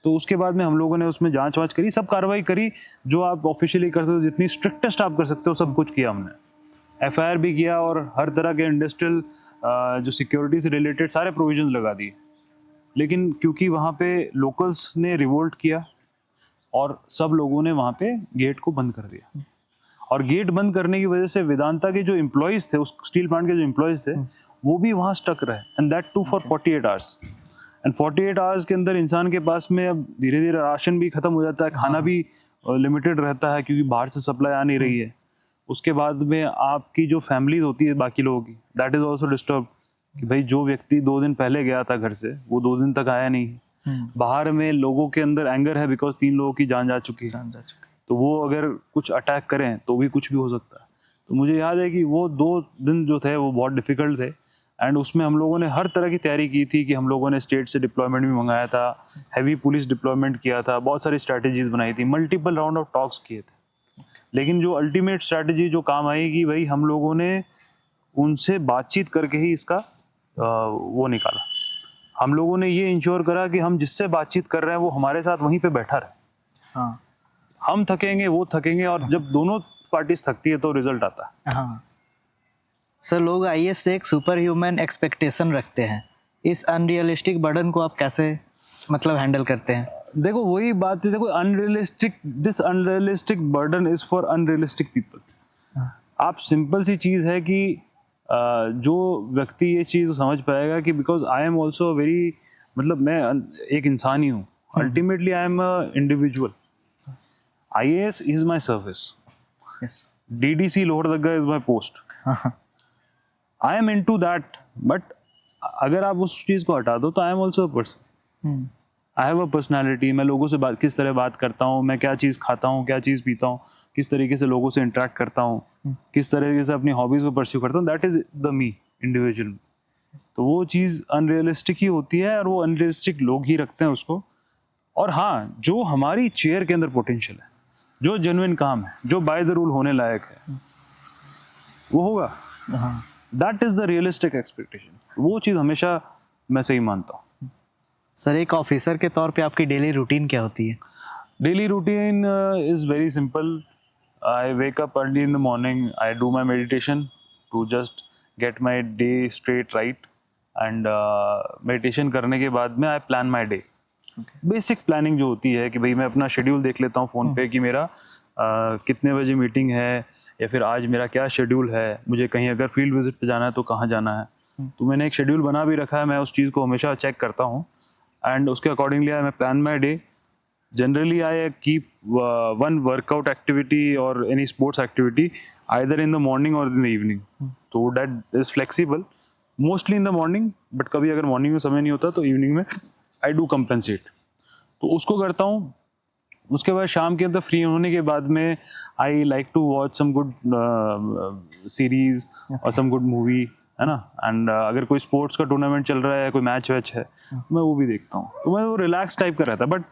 तो उसके बाद में हम लोगों ने उसमें जांच वाँच करी, सब कार्रवाई करी जो आप ऑफिशियली कर सकते हो, जितनी स्ट्रिक्टेस्ट आप कर सकते हो सब कुछ किया हमने। एफआईआर भी किया और हर तरह के इंडस्ट्रियल जो सिक्योरिटी से रिलेटेड सारे प्रोविजंस लगा दिए। लेकिन क्योंकि वहाँ पे लोकल्स ने रिवोल्ट किया और सब लोगों ने वहाँ पे गेट को बंद कर दिया, और गेट बंद करने की वजह से वेदांता के जो एम्प्लॉयज़ थे, उस स्टील प्लांट के जो एम्प्लॉयज़ थे, वो भी वहाँ स्टक रहे, and that too for 48 hours. And 48 hours के अंदर इंसान के पास में अब धीरे धीरे राशन भी खत्म हो जाता है, खाना भी लिमिटेड रहता है क्योंकि बाहर से सप्लाई आ नहीं रही है। उसके बाद में आपकी जो फैमिलीज होती है बाकी लोगों की, दैट इज़ ऑल्सो डिस्टर्ब कि भाई जो व्यक्ति 2 दिन पहले गया था घर से वो 2 दिन तक आया नहीं। बाहर में लोगों के अंदर एंगर है बिकॉज 3 लोगों की जान जा चुकी है, तो वो अगर कुछ अटैक करें तो भी कुछ भी हो सकता है। तो मुझे याद है कि वो 2 दिन जो थे वो बहुत डिफ़िकल्ट थे, एंड उसमें हम लोगों ने हर तरह की तैयारी की थी कि हम लोगों ने स्टेट से डिप्लॉयमेंट भी मंगाया था, हैवी पुलिस डिप्लॉयमेंट किया था, बहुत सारी स्ट्रैटेजीज बनाई थी, मल्टीपल राउंड ऑफ टॉक्स किए थे। लेकिन जो अल्टीमेट स्ट्रैटेजी जो काम आई कि भाई हम लोगों ने उनसे बातचीत करके ही इसका वो निकाला। हम लोगों ने ये इंश्योर करा कि हम जिससे बातचीत कर रहे हैं वो हमारे साथ वहीं पे बैठा रहे। हाँ हम थकेंगे वो थकेंगे, और जब दोनों पार्टीज थकती है तो रिजल्ट आता है। हाँ सर, लोग आईएएस से एक सुपर ह्यूमन एक्सपेक्टेशन रखते हैं, इस अनरियलिस्टिक बर्डन को आप कैसे मतलब हैंडल करते हैं? देखो वही बात है, देखो this unrealistic burden is for unrealistic people. आप सिंपल सी चीज़ है कि जो व्यक्ति ये चीज़ समझ पाएगा कि because I am also very, मतलब मैं एक इंसान ही हूँ, ultimately I am a individual. IAS is my service, yes DDC Lohardaga is my post, I am into that. But अगर आप उस चीज़ को हटा दो तो I am also a person, I have a personality. मैं लोगों से किस तरह बात करता हूँ, मैं क्या चीज़ खाता हूँ, क्या चीज़ पीता हूँ, किस तरीके से लोगों से इंटरेक्ट करता हूँ, किस तरीके से अपनी हॉबीज़ को परस्यू करता हूँ, that is the me individual. तो वो चीज़ अनरियलिस्टिक ही होती है और वो अनरियलिस्टिक लोग ही रखते हैं उसको। और हाँ, जो हमारी चेयर के अंदर पोटेंशियल है, जो जेन्युइन काम है, जो बाय द रूल होने लायक है, वो होगा। हाँ that is the realistic expectation. वो चीज़ हमेशा मैं सही मानता हूँ। सर, एक ऑफिसर के तौर पे आपकी डेली रूटीन क्या होती है? Daily routine is very simple. I wake up early in the morning. I do my meditation to just get my day straight right. And meditation करने के बाद में I plan my day. Basic planning जो होती है कि भाई मैं अपना शेड्यूल देख लेता हूँ फ़ोन पे कि मेरा कितने बजे मीटिंग है, या फिर आज मेरा क्या शेड्यूल है, मुझे कहीं अगर फील्ड विजिट पे जाना है तो कहाँ जाना है। तो मैंने एक शेड्यूल बना भी रखा है, मैं उस चीज़ को हमेशा चेक करता हूँ एंड उसके अकॉर्डिंगली मैं plan my day. Generally, I keep one workout activity or any sports activity either in the morning or in the evening. So that is flexible. Mostly in the morning, but कभी अगर morning में समय नहीं होता तो evening में I do compensate. तो उसको करता हूँ. उसके बाद शाम के अंदर फ्री होने के बाद में I like to watch some good series और सम गुड मूवी, है ना. एंड अगर कोई स्पोर्ट्स का टूर्नामेंट चल रहा है, कोई मैच वैच है, मैं वो भी देखता हूँ. तो मैं वो रिलैक्स टाइप का रहता है, but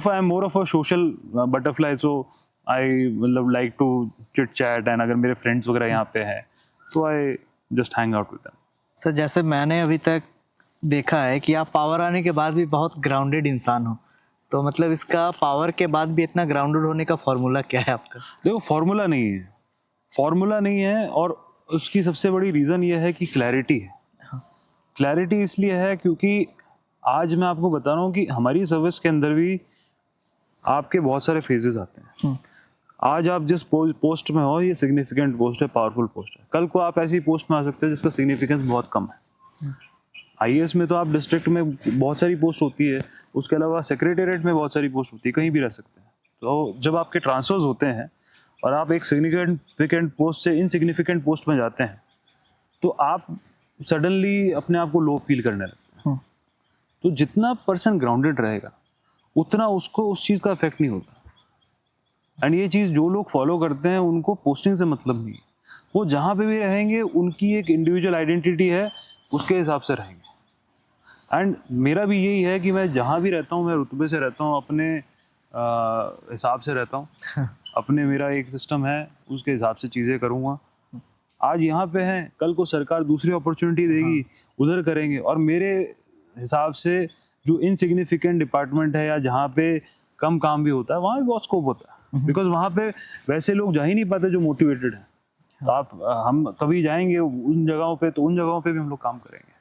I am more of a social butterfly. So I मतलब like to chit chat, and अगर मेरे फ्रेंड्स वगैरह यहाँ पे हैं तो I just hang out with them. Sir, जैसे मैंने अभी तक देखा है कि आप पावर आने के बाद भी बहुत ग्राउंडेड इंसान हो, तो मतलब इसका पावर के बाद भी इतना ग्राउंडेड होने का फॉर्मूला क्या है आपका? देखो, फॉर्मूला नहीं है और उसकी सबसे बड़ी रीज़न ये है कि क्लैरिटी है. क्लैरिटी इसलिए है क्योंकि आज मैं आपको बता रहा हूँ कि हमारी सर्विस के अंदर भी आपके बहुत सारे फेजेस आते हैं. आज आप जिस पोस्ट में हो, ये सिग्निफिकेंट पोस्ट है, पावरफुल पोस्ट है. कल को आप ऐसी पोस्ट में आ सकते हैं जिसका सिग्निफिकेंस बहुत कम है. आईएएस में तो आप डिस्ट्रिक्ट में बहुत सारी पोस्ट होती है, उसके अलावा सेक्रेटेरिएट में बहुत सारी पोस्ट होती है, कहीं भी रह सकते हैं. तो जब आपके ट्रांसफर्स होते हैं और आप एक सिग्निफिकेंट पोस्ट से इनसिग्निफिकेंट पोस्ट में जाते हैं, तो आप सडनली अपने आप को लो फील करने लगते हैं. तो जितना पर्सन ग्राउंडेड रहेगा उतना उसको उस चीज़ का इफेक्ट नहीं होता. एंड ये चीज़ जो लोग फॉलो करते हैं उनको पोस्टिंग से मतलब नहीं है. वो जहाँ पे भी रहेंगे उनकी एक इंडिविजुअल आइडेंटिटी है, उसके हिसाब से रहेंगे. एंड मेरा भी यही है कि मैं जहाँ भी रहता हूँ, मैं रुतबे से रहता हूँ, अपने हिसाब से रहता हूँ. अपने मेरा एक सिस्टम है, उसके हिसाब से चीज़ें करूँगा. आज यहाँ पे हैं, कल को सरकार दूसरी अपॉर्चुनिटी देगी, उधर करेंगे. और मेरे हिसाब से जो इनसिग्निफिकेंट डिपार्टमेंट है या जहाँ पे कम काम भी होता है, वहाँ भी बहुत स्कोप होता है. बिकॉज वहाँ पे वैसे लोग जा ही नहीं पाते जो मोटिवेटेड हैं. तो हम कभी जाएंगे उन जगहों पे, तो उन जगहों पे भी हम लोग काम करेंगे.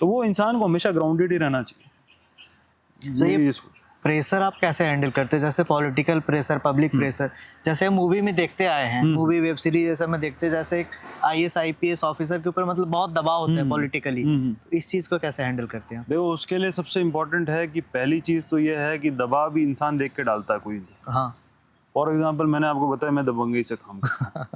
तो वो इंसान को हमेशा ग्राउंडेड ही रहना चाहिए. सो ये मेरी सोच. प्रेशर आप कैसे हैंडल करते हैं? जैसे पॉलिटिकल प्रेशर, पब्लिक प्रेशर, जैसे मूवी में देखते आए हैं, मूवी वेब सीरीज जैसे में देखते, जैसे एक आईएएस आईपीएस ऑफिसर के ऊपर मतलब बहुत दबाव होता है पॉलिटिकली, तो इस चीज़ को कैसे हैंडल करते हैं? देखो, उसके लिए सबसे इम्पोर्टेंट है कि पहली चीज़ तो ये है कि दबाव भी इंसान देख के डालता है कोई. हाँ. फॉर एग्जाम्पल, मैंने आपको बताया मैं दबंगई से काम करता हूँ.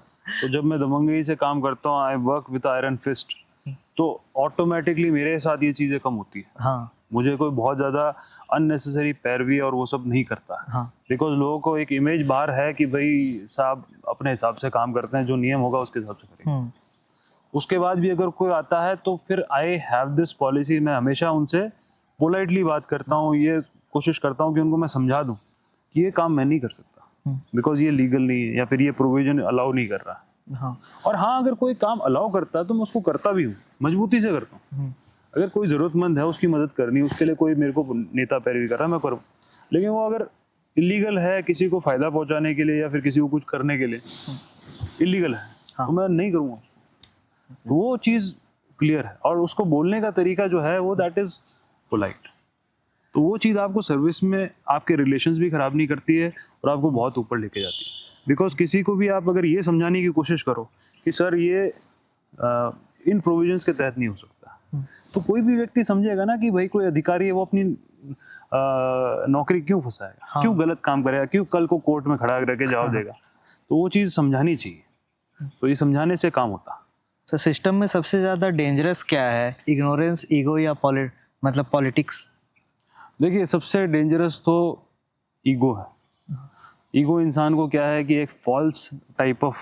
तो जब मैं दबंगई से काम करता हूँ, I work with iron fist, तो ऑटोमेटिकली मेरे साथ ये चीज़ें कम होती है. हाँ. मुझे कोई बहुत ज़्यादा अननेसेसरी पैरवी और वो सब नहीं करता है. हाँ. बिकॉज लोगों को एक इमेज बाहर है कि भाई साहब अपने हिसाब से काम करते हैं, जो नियम होगा उसके हिसाब से करेंगे. उसके बाद भी अगर कोई आता है तो फिर आई हैव दिस पॉलिसी, मैं हमेशा उनसे पोलाइटली बात करता हूँ. ये कोशिश करता हूँ कि उनको मैं समझा दूँ कि ये काम मैं नहीं कर सकता, बिकॉज ये लीगल नहीं है या फिर ये प्रोविजन अलाउ नहीं कर रहा है. हाँ. और हाँ, अगर कोई काम अलाउ करता है तो मैं उसको करता भी हूँ, मजबूती से करता हूँ. अगर कोई ज़रूरतमंद है, उसकी मदद करनी, उसके लिए कोई मेरे को नेता पैरवी कर रहा है, मैं करूँ. लेकिन वो अगर इलीगल है, किसी को फ़ायदा पहुँचाने के लिए या फिर किसी को कुछ करने के लिए इलीगल है, तो मैं नहीं करूँगा. तो वो चीज़ क्लियर है. और उसको बोलने का तरीका जो है वो दैट इज़ पोलाइट. तो वो चीज़ आपको सर्विस में आपके रिलेशंस भी ख़राब नहीं करती है और आपको बहुत ऊपर लेके जाती है. बिकॉज किसी को भी आप अगर ये समझाने की कोशिश करो कि सर ये इन प्रोविजंस के तहत नहीं हो सकता, तो कोई भी व्यक्ति समझेगा ना कि भाई कोई अधिकारी है, वो अपनी नौकरी क्यों फंसाएगा. हाँ. क्यों गलत काम करेगा, क्यों कल को कोर्ट में खड़ा करके जवाब देगा. तो वो चीज़ समझानी चाहिए. तो ये समझाने से काम होता. सर, सिस्टम में सबसे ज़्यादा डेंजरस क्या है? इग्नोरेंस, ईगो या मतलब पॉलिटिक्स? देखिए, सबसे डेंजरस तो ईगो है. ईगो इंसान को क्या है कि एक फॉल्स टाइप ऑफ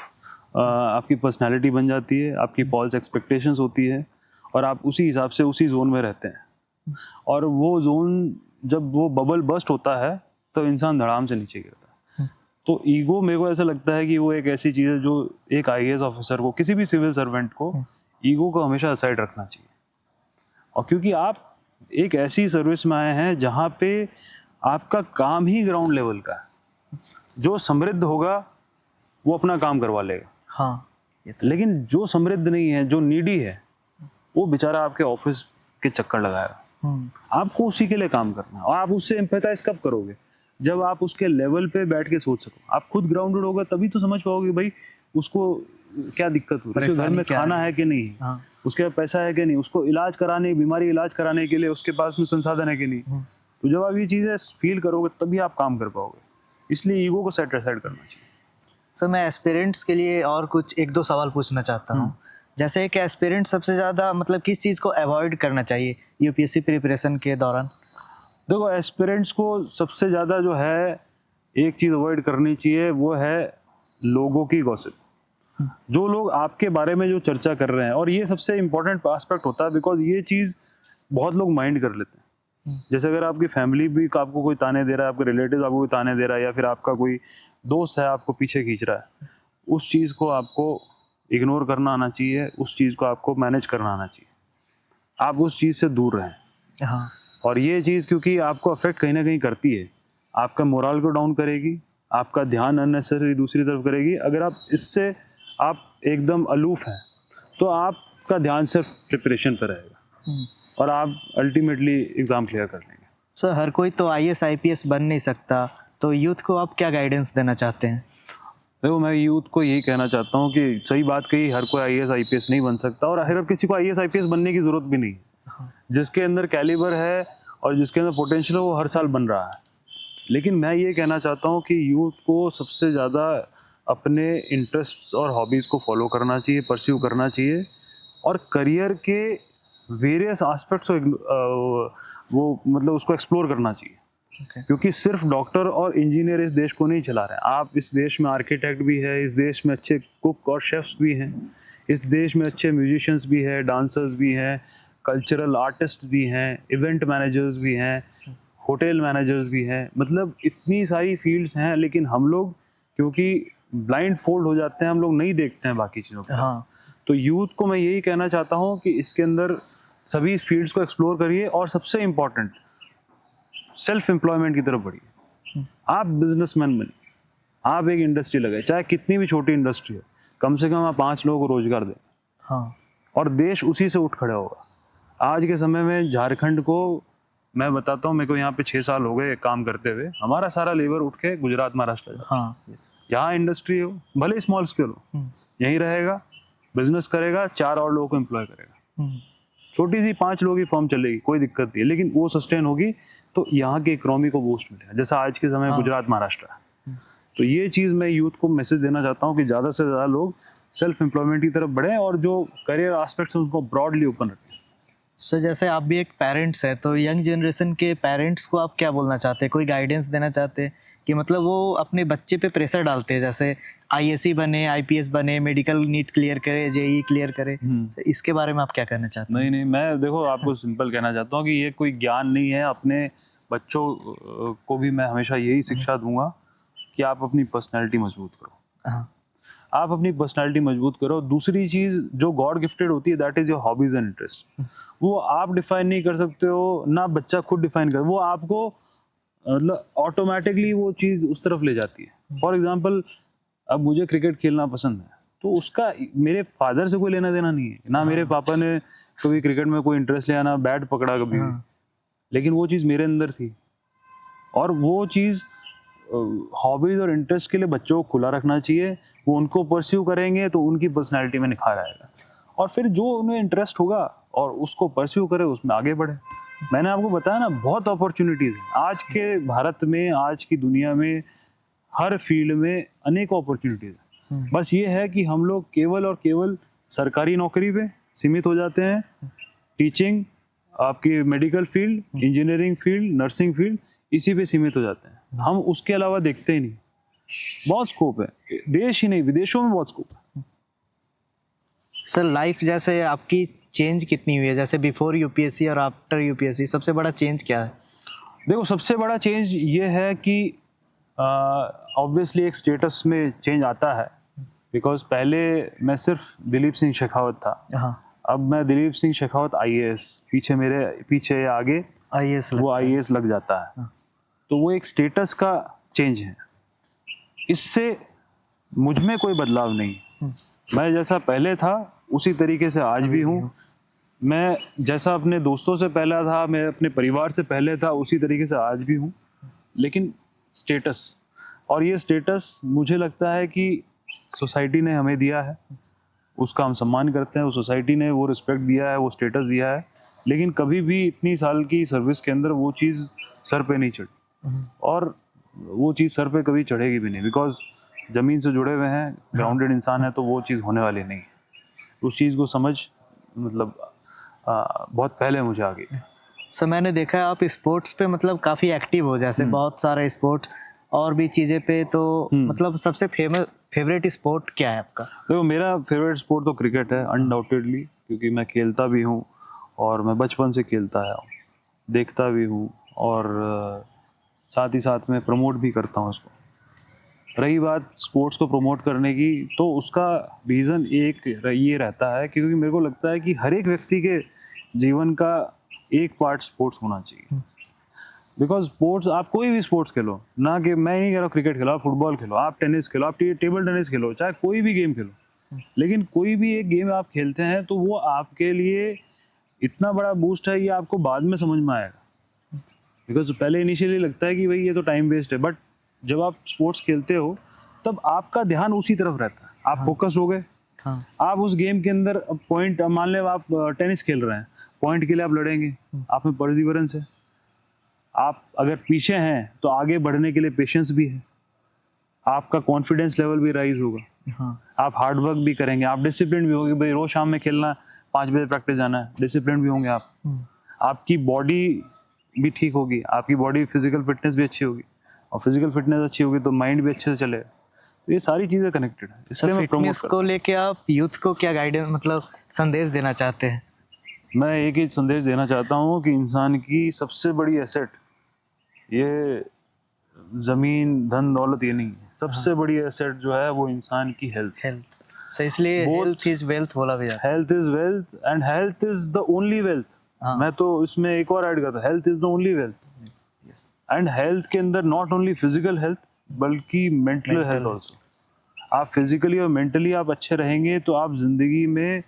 आपकी पर्सनालिटी बन जाती है, आपकी फॉल्स एक्सपेक्टेशंस होती है और आप उसी हिसाब से उसी जोन में रहते हैं. और वो जोन जब वो बबल बर्स्ट होता है तो इंसान धड़ाम से नीचे गिरता है. तो ईगो मेरे को ऐसा लगता है कि वो एक ऐसी चीज़ है जो एक आईएएस ऑफिसर को, किसी भी सिविल सर्वेंट को ईगो को हमेशा असाइड रखना चाहिए। और क्योंकि आप एक ऐसी सर्विस में आए हैं जहाँ पे आपका काम ही ग्राउंड लेवल का है। जो समृद्ध होगा वो अपना काम करवा लेगा, हाँ, ये तो लेकिन जो समृद्ध नहीं है, जो नीडी है, वो बेचारा आपके ऑफिस के चक्कर लगाएगा। आपको उसी के लिए काम करना है। और आप उससे एम्पैथाइज कब करोगे? जब आप उसके लेवल पे बैठ के सोच सको। आप खुद ग्राउंडेड होगा तभी तो समझ पाओगे भाई उसको क्या दिक्कत हो रही है, उसके घर में खाना है कि नहीं, हाँ। उसके पास पैसा है कि नहीं, उसको इलाज कराने, बीमारी इलाज कराने के लिए उसके पास में संसाधन है कि नहीं। तो जब आप ये चीज़ें फील करोगे तभी आप काम कर पाओगे। इसलिए ईगो को सेट असाइड करना चाहिए। सर, मैं एस्पिरेंट्स के लिए और कुछ एक दो सवाल पूछना चाहता हूँ। जैसे एक एस्पिरेंट सबसे ज़्यादा मतलब किस चीज़ को अवॉइड करना चाहिए यूपीएससी प्रिपरेशन के दौरान? देखो, एस्पिरेंट्स को सबसे ज़्यादा जो है एक चीज़ अवॉइड करनी चाहिए, वो है लोगों की गॉसिप। जो लोग आपके बारे में जो चर्चा कर रहे हैं, और ये सबसे इम्पोर्टेंट एस्पेक्ट होता है, बिकॉज ये चीज़ बहुत लोग माइंड कर लेते हैं। जैसे अगर आपकी फैमिली भी आपको कोई ताने दे रहा है, आपके रिलेटिव आपको कोई ताने दे रहा है, या फिर आपका कोई दोस्त है आपको पीछे खींच रहा है, उस चीज़ को आपको इग्नोर करना आना चाहिए, उस चीज़ को आपको मैनेज करना आना चाहिए। आप उस चीज़ से दूर रहें। हाँ, और ये चीज़ क्योंकि आपको अफेक्ट कहीं ना कहीं करती है, आपका मोरल को डाउन करेगी, आपका ध्यान अननेसेसरी दूसरी तरफ करेगी। अगर आप इससे आप एकदम अलूफ हैं तो आपका ध्यान सिर्फ प्रिपरेशन पर रहेगा और आप अल्टीमेटली एग्ज़ाम क्लियर कर लेंगे। सर, हर कोई तो आईएएस आईपीएस बन नहीं सकता, तो यूथ को आप क्या गाइडेंस देना चाहते हैं? देखो, मैं यूथ को यही कहना चाहता हूँ कि सही बात कही, हर कोई आईएएस आईपीएस नहीं बन सकता, और हर किसी को आईएएस आईपीएस बनने की ज़रूरत भी नहीं है। जिसके अंदर कैलिबर है और जिसके अंदर पोटेंशियल है वो हर साल बन रहा है। लेकिन मैं ये कहना चाहता हूँ कि यूथ को सबसे ज़्यादा अपने इंटरेस्ट्स और हॉबीज़ को फॉलो करना चाहिए, परस्यू करना चाहिए, और करियर के वेरियस एस्पेक्ट्स वो मतलब उसको एक्सप्लोर करना चाहिए। क्योंकि सिर्फ डॉक्टर और इंजीनियर इस देश को नहीं चला रहे हैं। आप इस देश में आर्किटेक्ट भी है, इस देश में अच्छे कुक और शेफ्स भी हैं, इस देश में अच्छे म्यूजिशियंस भी हैं, डांसर्स भी हैं, कल्चरल आर्टिस्ट भी हैं, इवेंट मैनेजर्स भी हैं, होटल मैनेजर्स भी हैं। मतलब इतनी सारी फील्ड्स हैं, लेकिन हम लोग क्योंकि ब्लाइंड फोल्ड हो जाते हैं, हम लोग नहीं देखते हैं बाकी चीज़ों को। हाँ, तो यूथ को मैं यही कहना चाहता हूँ कि इसके अंदर सभी फील्ड्स को एक्सप्लोर करिए, और सबसे इम्पॉर्टेंट सेल्फ एम्प्लॉयमेंट की तरफ बढ़िए। आप बिजनेसमैन बनिए, आप एक इंडस्ट्री लगाए, चाहे कितनी भी छोटी इंडस्ट्री हो, कम से कम आप 5 लोगों को रोजगार दें, हाँ, और देश उसी से उठ खड़ा होगा। आज के समय में झारखंड को मैं बताता हूँ, मेरे को यहाँ पे 6 साल हो गए काम करते हुए, हमारा सारा लेबर उठ के गुजरात महाराष्ट्र जाता है। हाँ, यहाँ इंडस्ट्री हो, भले स्मॉल स्केल हो, यहीं रहेगा, बिजनेस करेगा, 4 और लोगों को एम्प्लॉय करेगा। छोटी सी 5 लोगों की फर्म चलेगी, कोई दिक्कत नहीं है, लेकिन वो सस्टेन होगी तो यहाँ की इकोनॉमी को बूस्ट मिलेगा, जैसा आज के समय गुजरात महाराष्ट्र है। तो ये चीज़ मैं यूथ को मैसेज देना चाहता हूँ कि ज़्यादा से ज़्यादा लोग सेल्फ एम्प्लॉयमेंट की तरफ बढ़ें, और जो करियर एस्पेक्ट्स हैं उनको ब्रॉडली ओपन रखें। सर, जैसे आप भी एक पेरेंट्स है, तो यंग जनरेशन के पेरेंट्स को आप क्या बोलना चाहते हैं? कोई गाइडेंस देना चाहते हैं कि मतलब वो अपने बच्चे पे प्रेशर डालते हैं, जैसे आईएएस बने, आईपीएस बने, मेडिकल नीट क्लियर करे, जेईई क्लियर करे, तो इसके बारे में आप क्या कहना चाहते हैं? नहीं, मैं देखो आपको सिंपल कहना चाहता हूँ कि ये कोई ज्ञान नहीं है। अपने बच्चों को भी मैं हमेशा यही शिक्षा दूंगा कि आप अपनी पर्सनैलिटी मजबूत करो। हाँ, आप अपनी पर्सनैलिटी मजबूत करो। दूसरी चीज़ जो गॉड गिफ्टेड होती है, that is your hobbies and interest. वो आप डिफाइन नहीं कर सकते हो, ना बच्चा खुद डिफाइन कर, वो आपको मतलब ऑटोमेटिकली वो चीज़ उस तरफ ले जाती है। फॉर एग्जांपल, अब मुझे क्रिकेट खेलना पसंद है, तो उसका मेरे फादर से कोई लेना देना नहीं है, ना मेरे पापा ने कभी क्रिकेट में कोई इंटरेस्ट लिया, ना बैट पकड़ा कभी भी। लेकिन वो चीज़ मेरे अंदर थी, और वो चीज़ हॉबीज़ और इंटरेस्ट के लिए बच्चों को खुला रखना चाहिए। वो उनको परस्यू करेंगे तो उनकी पर्सनैलिटी में निखार आएगा, और फिर जो उन्हें इंटरेस्ट होगा और उसको परस्यू करे, उसमें आगे बढ़े। मैंने आपको बताया ना, बहुत अपॉर्चुनिटीज़ हैं आज के भारत में, आज की दुनिया में, हर फील्ड में अनेक अपॉर्चुनिटीज़ हैं। बस ये है कि हम लोग केवल और केवल सरकारी नौकरी पे सीमित हो जाते हैं। टीचिंग, आपकी medical field, engineering field, nursing field, इसी पे सीमित हो जाते हैं। हम उसके अलावा देखते ही नहीं। बहुत स्कोप है, देश ही नहीं विदेशों में बहुत स्कोप है। सर, लाइफ जैसे आपकी चेंज कितनी हुई है, जैसे बिफोर यूपीएससी और आफ्टर यूपीएससी, सबसे बड़ा चेंज क्या है? देखो, सबसे बड़ा चेंज ये है कि ऑब्वियसली एक स्टेटस में चेंज आता है, बिकॉज पहले मैं सिर्फ दिलीप सिंह शेखावत था, हाँ अब मैं दिलीप सिंह शेखावत IAS, पीछे मेरे पीछे आगे IAS वो IAS लग जाता है। हाँ। तो वो एक स्टेटस का चेंज है, इससे मुझ में कोई बदलाव नहीं। मैं जैसा पहले था उसी तरीके से आज भी हूँ। मैं जैसा अपने दोस्तों से पहला था, मैं अपने परिवार से पहले था, उसी तरीके से आज भी हूँ। लेकिन स्टेटस, और ये स्टेटस मुझे लगता है कि सोसाइटी ने हमें दिया है, उसका हम सम्मान करते हैं। उस सोसाइटी ने वो रिस्पेक्ट दिया है, वो स्टेटस दिया है, लेकिन कभी भी इतनी साल की सर्विस के अंदर वो चीज़ सर पे नहीं चढ़ी, और वो चीज़ सर पे कभी चढ़ेगी भी नहीं, बिकॉज ज़मीन से जुड़े हुए हैं, ग्राउंडेड इंसान है, तो वो चीज़ होने वाली नहीं। उस चीज़ को समझ मतलब बहुत पहले मुझे आ गई। सर मैंने देखा है आप स्पोर्ट्स पे मतलब काफ़ी एक्टिव हो, जैसे बहुत सारे स्पोर्ट्स और भी चीज़ें पे, तो मतलब सबसे फेवरेट स्पोर्ट क्या है आपका? देखो मेरा फेवरेट स्पोर्ट तो क्रिकेट है अनडाउटेडली, क्योंकि मैं खेलता भी हूँ और मैं बचपन से खेलता आया हूँ, देखता भी हूँ, और साथ ही साथ में प्रमोट भी करता हूँ उसको। रही बात स्पोर्ट्स को प्रमोट करने की, तो उसका रीज़न एक ये रहता है, क्योंकि मेरे को लगता है कि हर एक व्यक्ति के जीवन का एक पार्ट स्पोर्ट्स होना चाहिए। बिकॉज स्पोर्ट्स, आप कोई भी स्पोर्ट्स खेलो ना, कि मैं नहीं कह रहा हूँ क्रिकेट खेलो, आप फुटबॉल खेलो, आप टेनिस खेलो, आप टेबल टेनिस खेलो, चाहे कोई भी गेम खेलो, लेकिन कोई भी एक गेम आप खेलते हैं तो वो आपके लिए इतना बड़ा बूस्ट है, ये आपको बाद में समझ में आएगा। बिकॉज पहले इनिशियली लगता है कि भाई ये तो टाइम वेस्ट है, बट जब आप स्पोर्ट्स खेलते हो तब आपका ध्यान उसी तरफ रहता है, आप फोकस हो गए, हाँ आप उस गेम के अंदर पॉइंट, मान ले आप टेनिस खेल रहे हैं, पॉइंट के लिए आप लड़ेंगे, आप में परसिवरेंस है, आप अगर पीछे हैं तो आगे बढ़ने के लिए पेशेंस भी है, आपका कॉन्फिडेंस लेवल भी राइज होगा, हाँ आप हार्ड वर्क भी करेंगे, आप डिसिप्लिन भी होंगे, भाई रोज शाम में खेलना है, 5 बजे प्रैक्टिस जाना है, डिसिप्लिन भी होंगे आप, आपकी बॉडी भी ठीक होगी, आपकी बॉडी फिजिकल फिटनेस भी अच्छी होगी, और फिजिकल फिटनेस अच्छी होगी तो माइंड भी अच्छे से चलेगा। तो ये सारी चीज़ें कनेक्टेड है, इसलिए मैं प्रमोट फिटनेस को लेके आप यूथ को क्या गाइडेंस मतलब संदेश देना चाहते हैं? मैं एक ही संदेश देना चाहता हूँ कि इंसान की सबसे बड़ी एसेट ये ज़मीन धन दौलत ये नहीं है, सबसे बड़ी एसेट जो है वो इंसान की हेल्थ। हेल्थ, सो इसलिए Both- हेल्थ इज वेल्थ बोला भी जाता health is wealth and health is the only wealth. हाँ। मैं तो इसमें एक और ऐड करता हूँ, health is the only wealth. And health के अंदर नॉट ओनली फिजिकल हेल्थ बल्कि मेंटल हेल्थ ऑल्सो। आप फिजिकली और मेंटली आप अच्छे रहेंगे तो आप जिंदगी में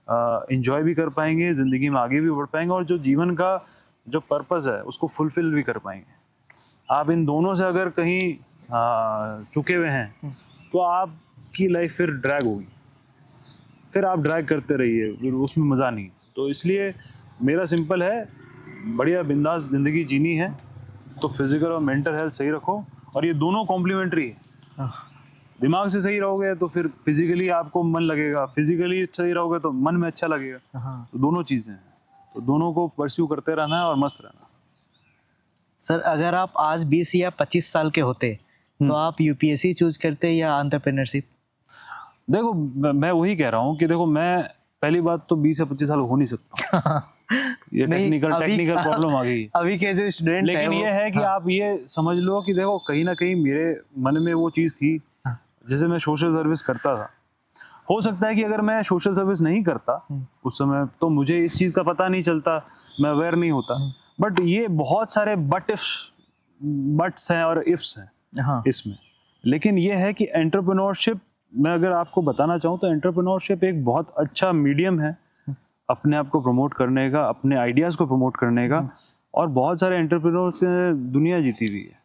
इंजॉय भी कर पाएंगे, जिंदगी में आगे भी बढ़ पाएंगे, और जो जीवन का जो पर्पस है उसको फुलफिल भी कर पाएंगे। आप इन दोनों से अगर कहीं चुके हुए हैं तो आपकी लाइफ फिर ड्रैग होगी, फिर आप ड्रैग करते रहिए, फिर उसमें मज़ा नहीं। तो इसलिए मेरा सिंपल है, बढ़िया बिंदास ज़िंदगी जीनी है तो फिजिकल और मेंटल हेल्थ सही रखो, और ये दोनों कॉम्प्लीमेंट्री है। है। दिमाग से सही रहोगे तो फिर फिजिकली आपको मन लगेगा, फिजिकली सही रहोगे तो मन में अच्छा लगेगा। हाँ तो दोनों चीज़ें हैं, तो दोनों को परस्यू करते रहना है और मस्त रहना। सर, अगर आप आज 20 या 25 साल के होते तो आप यूपीएससी चूज करते या एंटरप्रेन्योरशिप? देखो मैं वही कह रहा हूँ कि देखो, मैं पहली बात तो 20 या 25 साल हो नहीं सकता, ये नहीं, टेक्निकल प्रॉब्लम आ गई। अभी के जो स्टूडेंट लेकिन ये है कि आप ये समझ लो कि देखो कहीं ना कहीं मेरे मन में वो चीज़ थी, जैसे मैं सोशल सर्विस करता था, हो सकता है कि अगर मैं सोशल सर्विस नहीं करता उस समय तो मुझे इस चीज़ का पता नहीं चलता, मैं अवेयर नहीं होता। बट ये बहुत सारे बट्स हैं और इफ्स हैं हाँ इसमें। लेकिन ये है कि एंटरप्रेन्योरशिप, मैं अगर आपको बताना चाहूँ तो एंटरप्रेन्योरशिप एक बहुत अच्छा मीडियम है अपने आप को प्रमोट करने का, अपने आइडियाज़ को प्रमोट करने का, और बहुत सारे एंटरप्रेन्योर्स से दुनिया जीती हुई है।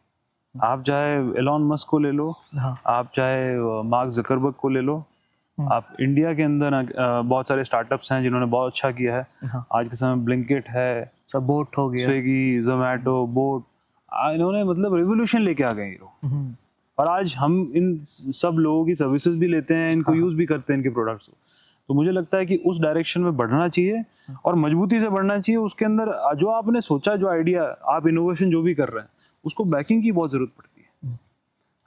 आप चाहे एलॉन मस्क को ले लो, हाँ आप चाहे मार्क जकरबर्ग को ले लो, आप इंडिया के अंदर बहुत सारे स्टार्टअप्स हैं जिन्होंने बहुत अच्छा किया है। हाँ आज के समय ब्लिंकिट है, सब बोट हो गया। स्विगी, जोमेटो, बोट, इन्होंने मतलब रेवोल्यूशन लेके आ गए ये लोग, और आज हम इन सब लोगों की सर्विसेज भी लेते हैं, इनको यूज़ भी करते हैं, इनके प्रोडक्ट्स को। तो मुझे लगता है कि उस डायरेक्शन में बढ़ना चाहिए और मजबूती से बढ़ना चाहिए। उसके अंदर जो आपने सोचा, जो आइडिया, आप इनोवेशन जो भी कर रहे हैं, उसको बैकिंग की बहुत ज़रूरत पड़ती है।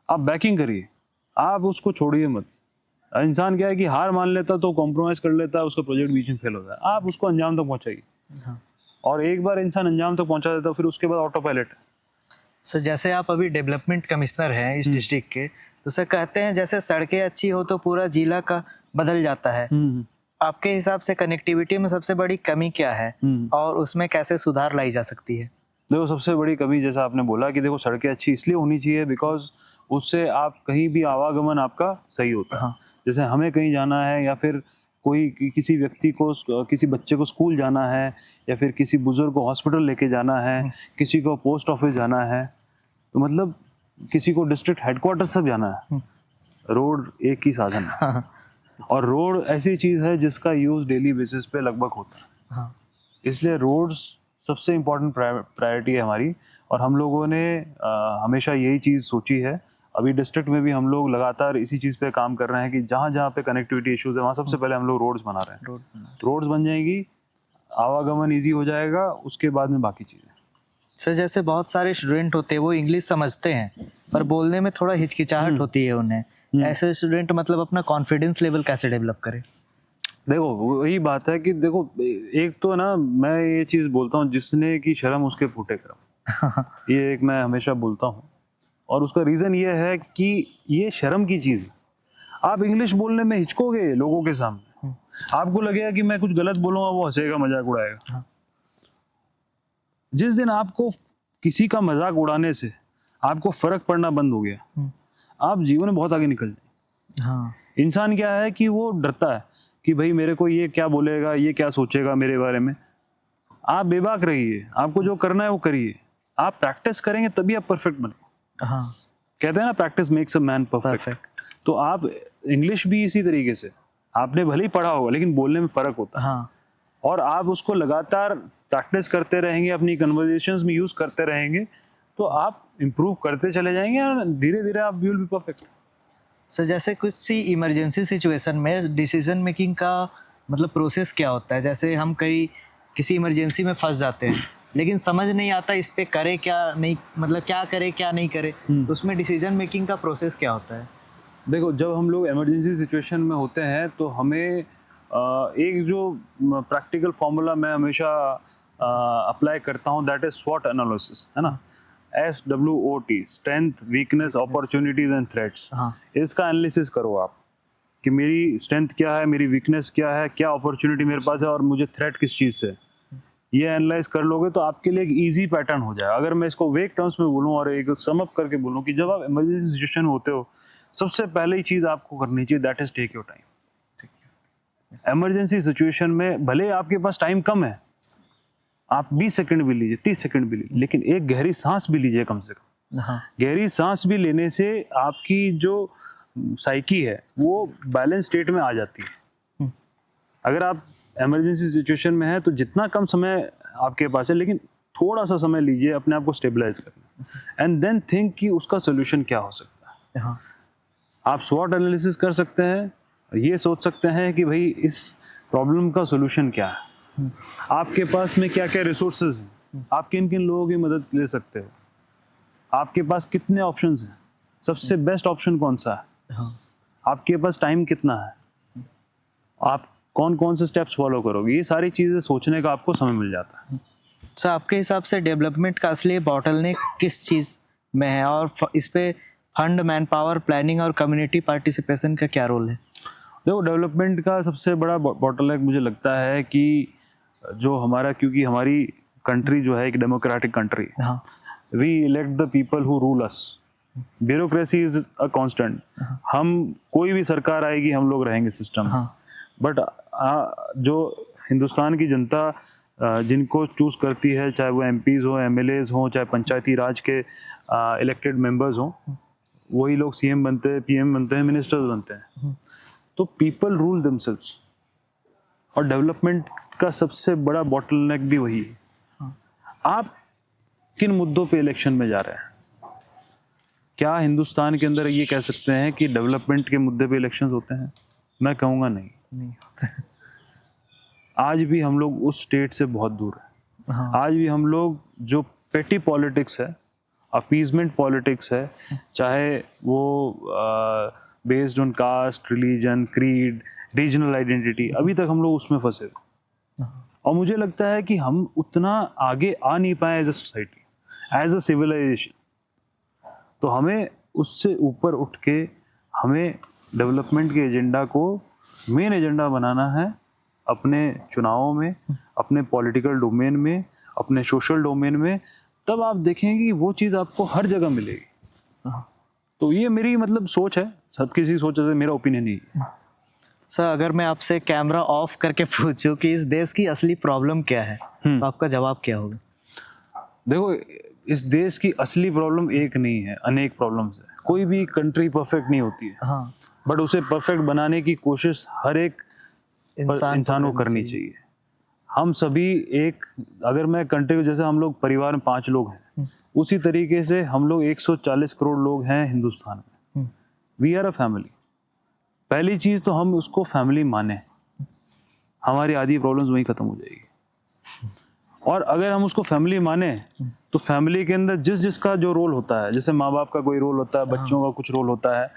आप बैकिंग करिए, आप उसको छोड़िए मत। इंसान क्या है कि हार मान लेता तो कॉम्प्रोमाइज़ कर लेता है, उसका प्रोजेक्ट बीच में फेल होता है। आप उसको अंजाम तक पहुँचाइए, और एक बार इंसान अंजाम तक पहुँचा देता फिर उसके बाद ऑटो पायलट है। सर जैसे आप अभी डेवलपमेंट कमिश्नर हैं इस डिस्ट्रिक्ट के, तो सर कहते हैं जैसे सड़कें अच्छी हो तो पूरा जिला का बदल जाता है। आपके हिसाब से कनेक्टिविटी में सबसे बड़ी कमी क्या है और उसमें कैसे सुधार लाई जा सकती है? देखो सबसे बड़ी कमी जैसा आपने बोला कि देखो सड़कें अच्छी इसलिए होनी चाहिए बिकॉज उससे आप कहीं भी आवागमन आपका सही होता है। हाँ। जैसे हमें कहीं जाना है या फिर कोई किसी व्यक्ति को किसी बच्चे को स्कूल जाना है या फिर किसी बुजुर्ग को हॉस्पिटल लेके जाना है, किसी को पोस्ट ऑफिस जाना है, तो मतलब किसी को डिस्ट्रिक्ट हेडक्वार्टर तक जाना है, रोड एक ही साधन है। हाँ, और रोड ऐसी चीज़ है जिसका यूज़ डेली बेसिस पे लगभग होता है। हाँ, इसलिए रोड्स सबसे इम्पोर्टेंट प्रायोरिटी है हमारी। और हम लोगों ने हमेशा यही चीज़ सोची है। अभी डिस्ट्रिक्ट में भी हम लोग लगातार इसी चीज़ पे काम कर रहे हैं कि जहाँ जहाँ पे कनेक्टिविटी इश्यूज है वहाँ सबसे पहले हम लोग रोड्स बना रहे हैं। रोड्स बन जाएंगी, आवागमन ईजी हो जाएगा, उसके बाद में बाकी चीज़ें। सर जैसे बहुत सारे स्टूडेंट होते हैं वो इंग्लिश समझते हैं पर बोलने में थोड़ा हिचकिचाहट होती है उन्हें, ऐसे स्टूडेंट मतलब अपना कॉन्फिडेंस लेवल कैसे डेवलप करें? देखो वही बात है कि देखो एक तो ना मैं ये चीज़ बोलता हूँ, जिसने की शर्म उसके फूटे करम, ये एक मैं हमेशा बोलता हूँ। और उसका रीज़न ये है कि ये शर्म की चीज़ है। आप इंग्लिश बोलने में हिचकोगे लोगों के सामने, आपको लगेगा कि मैं कुछ गलत बोलूँगा, वो हंसेगा, मजाक उड़ाएगा। जिस दिन आपको किसी का मजाक उड़ाने से आपको फर्क पड़ना बंद हो गया, आप जीवन में बहुत आगे निकल जाए। हाँ, इंसान क्या है कि वो डरता है कि भाई मेरे को ये क्या बोलेगा, ये क्या सोचेगा मेरे बारे में। आप बेबाक रहिए, आपको जो करना है वो करिए। आप प्रैक्टिस करेंगे तभी आप परफेक्ट बने। हाँ, कहते हैं ना practice makes a man perfect. तो आप इंग्लिश भी इसी तरीके से, आपने भले ही पढ़ा होगा लेकिन बोलने में फर्क होता है। हाँ, और आप उसको लगातार प्रैक्टिस करते रहेंगे, अपनी कन्वर्सेशंस में यूज करते रहेंगे, तो आप इम्प्रूव करते चले जाएंगे और धीरे धीरे आप विल बी परफेक्ट। सर जैसे कुछ सी इमरजेंसी सिचुएशन में डिसीजन मेकिंग का मतलब प्रोसेस क्या होता है? जैसे हम कहीं किसी इमरजेंसी में फंस जाते हैं लेकिन समझ नहीं आता इस पे करे क्या नहीं, मतलब क्या करे क्या नहीं करे, तो उसमें डिसीजन मेकिंग का प्रोसेस क्या होता है? देखो जब हम लोग इमरजेंसी सिचुएशन में होते हैं तो हमें एक जो प्रैक्टिकल फॉर्मूला मैं हमेशा अप्लाई करता हूँ, दैट इज स्वॉट एनालिसिस, है ना। SWOT, strength, weakness, opportunities and threats. हाँ, इसका एनालिसिस करो आप कि मेरी स्ट्रेंथ क्या है, मेरी वीकनेस क्या है, क्या अपॉर्चुनिटी मेरे पास है और मुझे थ्रेट किस चीज़ से। ये एनालाइज कर लोगे तो आपके लिए एक इजी पैटर्न हो जाए। अगर मैं इसको वेक टर्म्स में बोलूँ और एक सम अप करके बोलूँ कि जब आप इमरजेंसी सिचुएशन में होते हो, सबसे पहले ही चीज़ आपको करनी चाहिए that is take your time. Emergency situation में भले आपके पास टाइम कम है, आप 20 सेकंड भी लीजिए, 30 सेकंड भी लीजिए, लेकिन एक गहरी सांस भी लीजिए कम से कम। हाँ, गहरी सांस भी लेने से आपकी जो साइकी है वो बैलेंस स्टेट में आ जाती है। अगर आप इमरजेंसी सिचुएशन में है तो जितना कम समय आपके पास है, लेकिन थोड़ा सा समय लीजिए अपने आप को स्टेबलाइज करने, एंड देन थिंक कि उसका सोल्यूशन क्या हो सकता है। हाँ, आप स्वॉट एनालिसिस कर सकते हैं, ये सोच सकते हैं कि भाई इस प्रॉब्लम का सोल्यूशन क्या है, आपके पास में क्या क्या रिसोर्सेज हैं, आप किन किन लोगों की मदद ले सकते हो, आपके पास कितने ऑप्शंस हैं, सबसे बेस्ट ऑप्शन कौन सा है, हाँ, आपके पास टाइम कितना है, आप कौन कौन से स्टेप्स फॉलो करोगे, ये सारी चीज़ें सोचने का आपको समय मिल जाता है। सर आपके हिसाब से डेवलपमेंट का असली बॉटलनेक किस चीज़ में है और इस पे फंड, मैन पावर, प्लानिंग और कम्युनिटी पार्टिसिपेशन का क्या रोल है? देखो डेवलपमेंट का सबसे बड़ा बॉटलनेक मुझे लगता है कि जो हमारा, क्योंकि हमारी कंट्री जो है एक डेमोक्रेटिक कंट्री, हाँ, we elect the people who rule us, bureaucracy is a constant. हम कोई भी सरकार आएगी हम लोग रहेंगे सिस्टम, हाँ, बट जो हिंदुस्तान की जनता जिनको चूज करती है, चाहे वो MPs हो, MLAs हों, चाहे पंचायती राज के इलेक्टेड मेंबर्स हों, वही लोग CM बनते हैं, PM बनते हैं, मिनिस्टर्स बनते हैं। तो पीपल रूल देमसेल्व्स, और डेवलपमेंट का सबसे बड़ा बॉटलनेक भी वही है। आप किन मुद्दों पे इलेक्शन में जा रहे हैं? क्या हिंदुस्तान के अंदर ये कह सकते हैं कि डेवलपमेंट के मुद्दे पे इलेक्शंस होते हैं? मैं कहूँगा नहीं। नहीं होता। आज भी हम लोग उस स्टेट से बहुत दूर हैं। हाँ, आज भी हम लोग जो पेटी पॉलिटिक्स है, अपीजमेंट पॉलिटिक्स है, चाहे वो based on caste, religion, creed, regional identity, अभी तक हम लोग उसमें फंसे हुए। और मुझे लगता है कि हम उतना आगे आ नहीं पाए as a society, as a civilisation. तो हमें उससे ऊपर उठ के हमें डेवलपमेंट के एजेंडा को मेन एजेंडा बनाना है अपने चुनावों में, अपने पॉलिटिकल डोमेन में, अपने सोशल डोमेन में। तब आप देखेंगे कि वो चीज़ आपको हर जगह मिलेगी। तो ये मेरी मतलब सोच है, सब किसी सोच है, मेरा ओपिनियन ही है। सर अगर मैं आपसे कैमरा ऑफ करके पूछूं कि इस देश की असली प्रॉब्लम क्या है, तो आपका जवाब क्या होगा? देखो, इस देश की असली प्रॉब्लम एक नहीं है, अनेक प्रॉब्लम्स है। कोई भी कंट्री परफेक्ट नहीं होती है, हाँ, बट उसे परफेक्ट बनाने की कोशिश हर एक इंसान को करनी चाहिए। हम सभी एक, अगर मैं कंट्री को, जैसे हम लोग परिवार में 5 लोग हैं, उसी तरीके से हम लोग 140 करोड़ लोग हैं हिंदुस्तान में। We are a family. पहली चीज तो हम उसको फैमिली माने, हमारी आधी प्रॉब्लम्स वहीं खत्म हो जाएगी। और अगर हम उसको फैमिली माने तो फैमिली के अंदर जिस जिसका जो रोल होता है, जैसे माँ बाप का कोई रोल होता है, बच्चों का कुछ रोल होता है,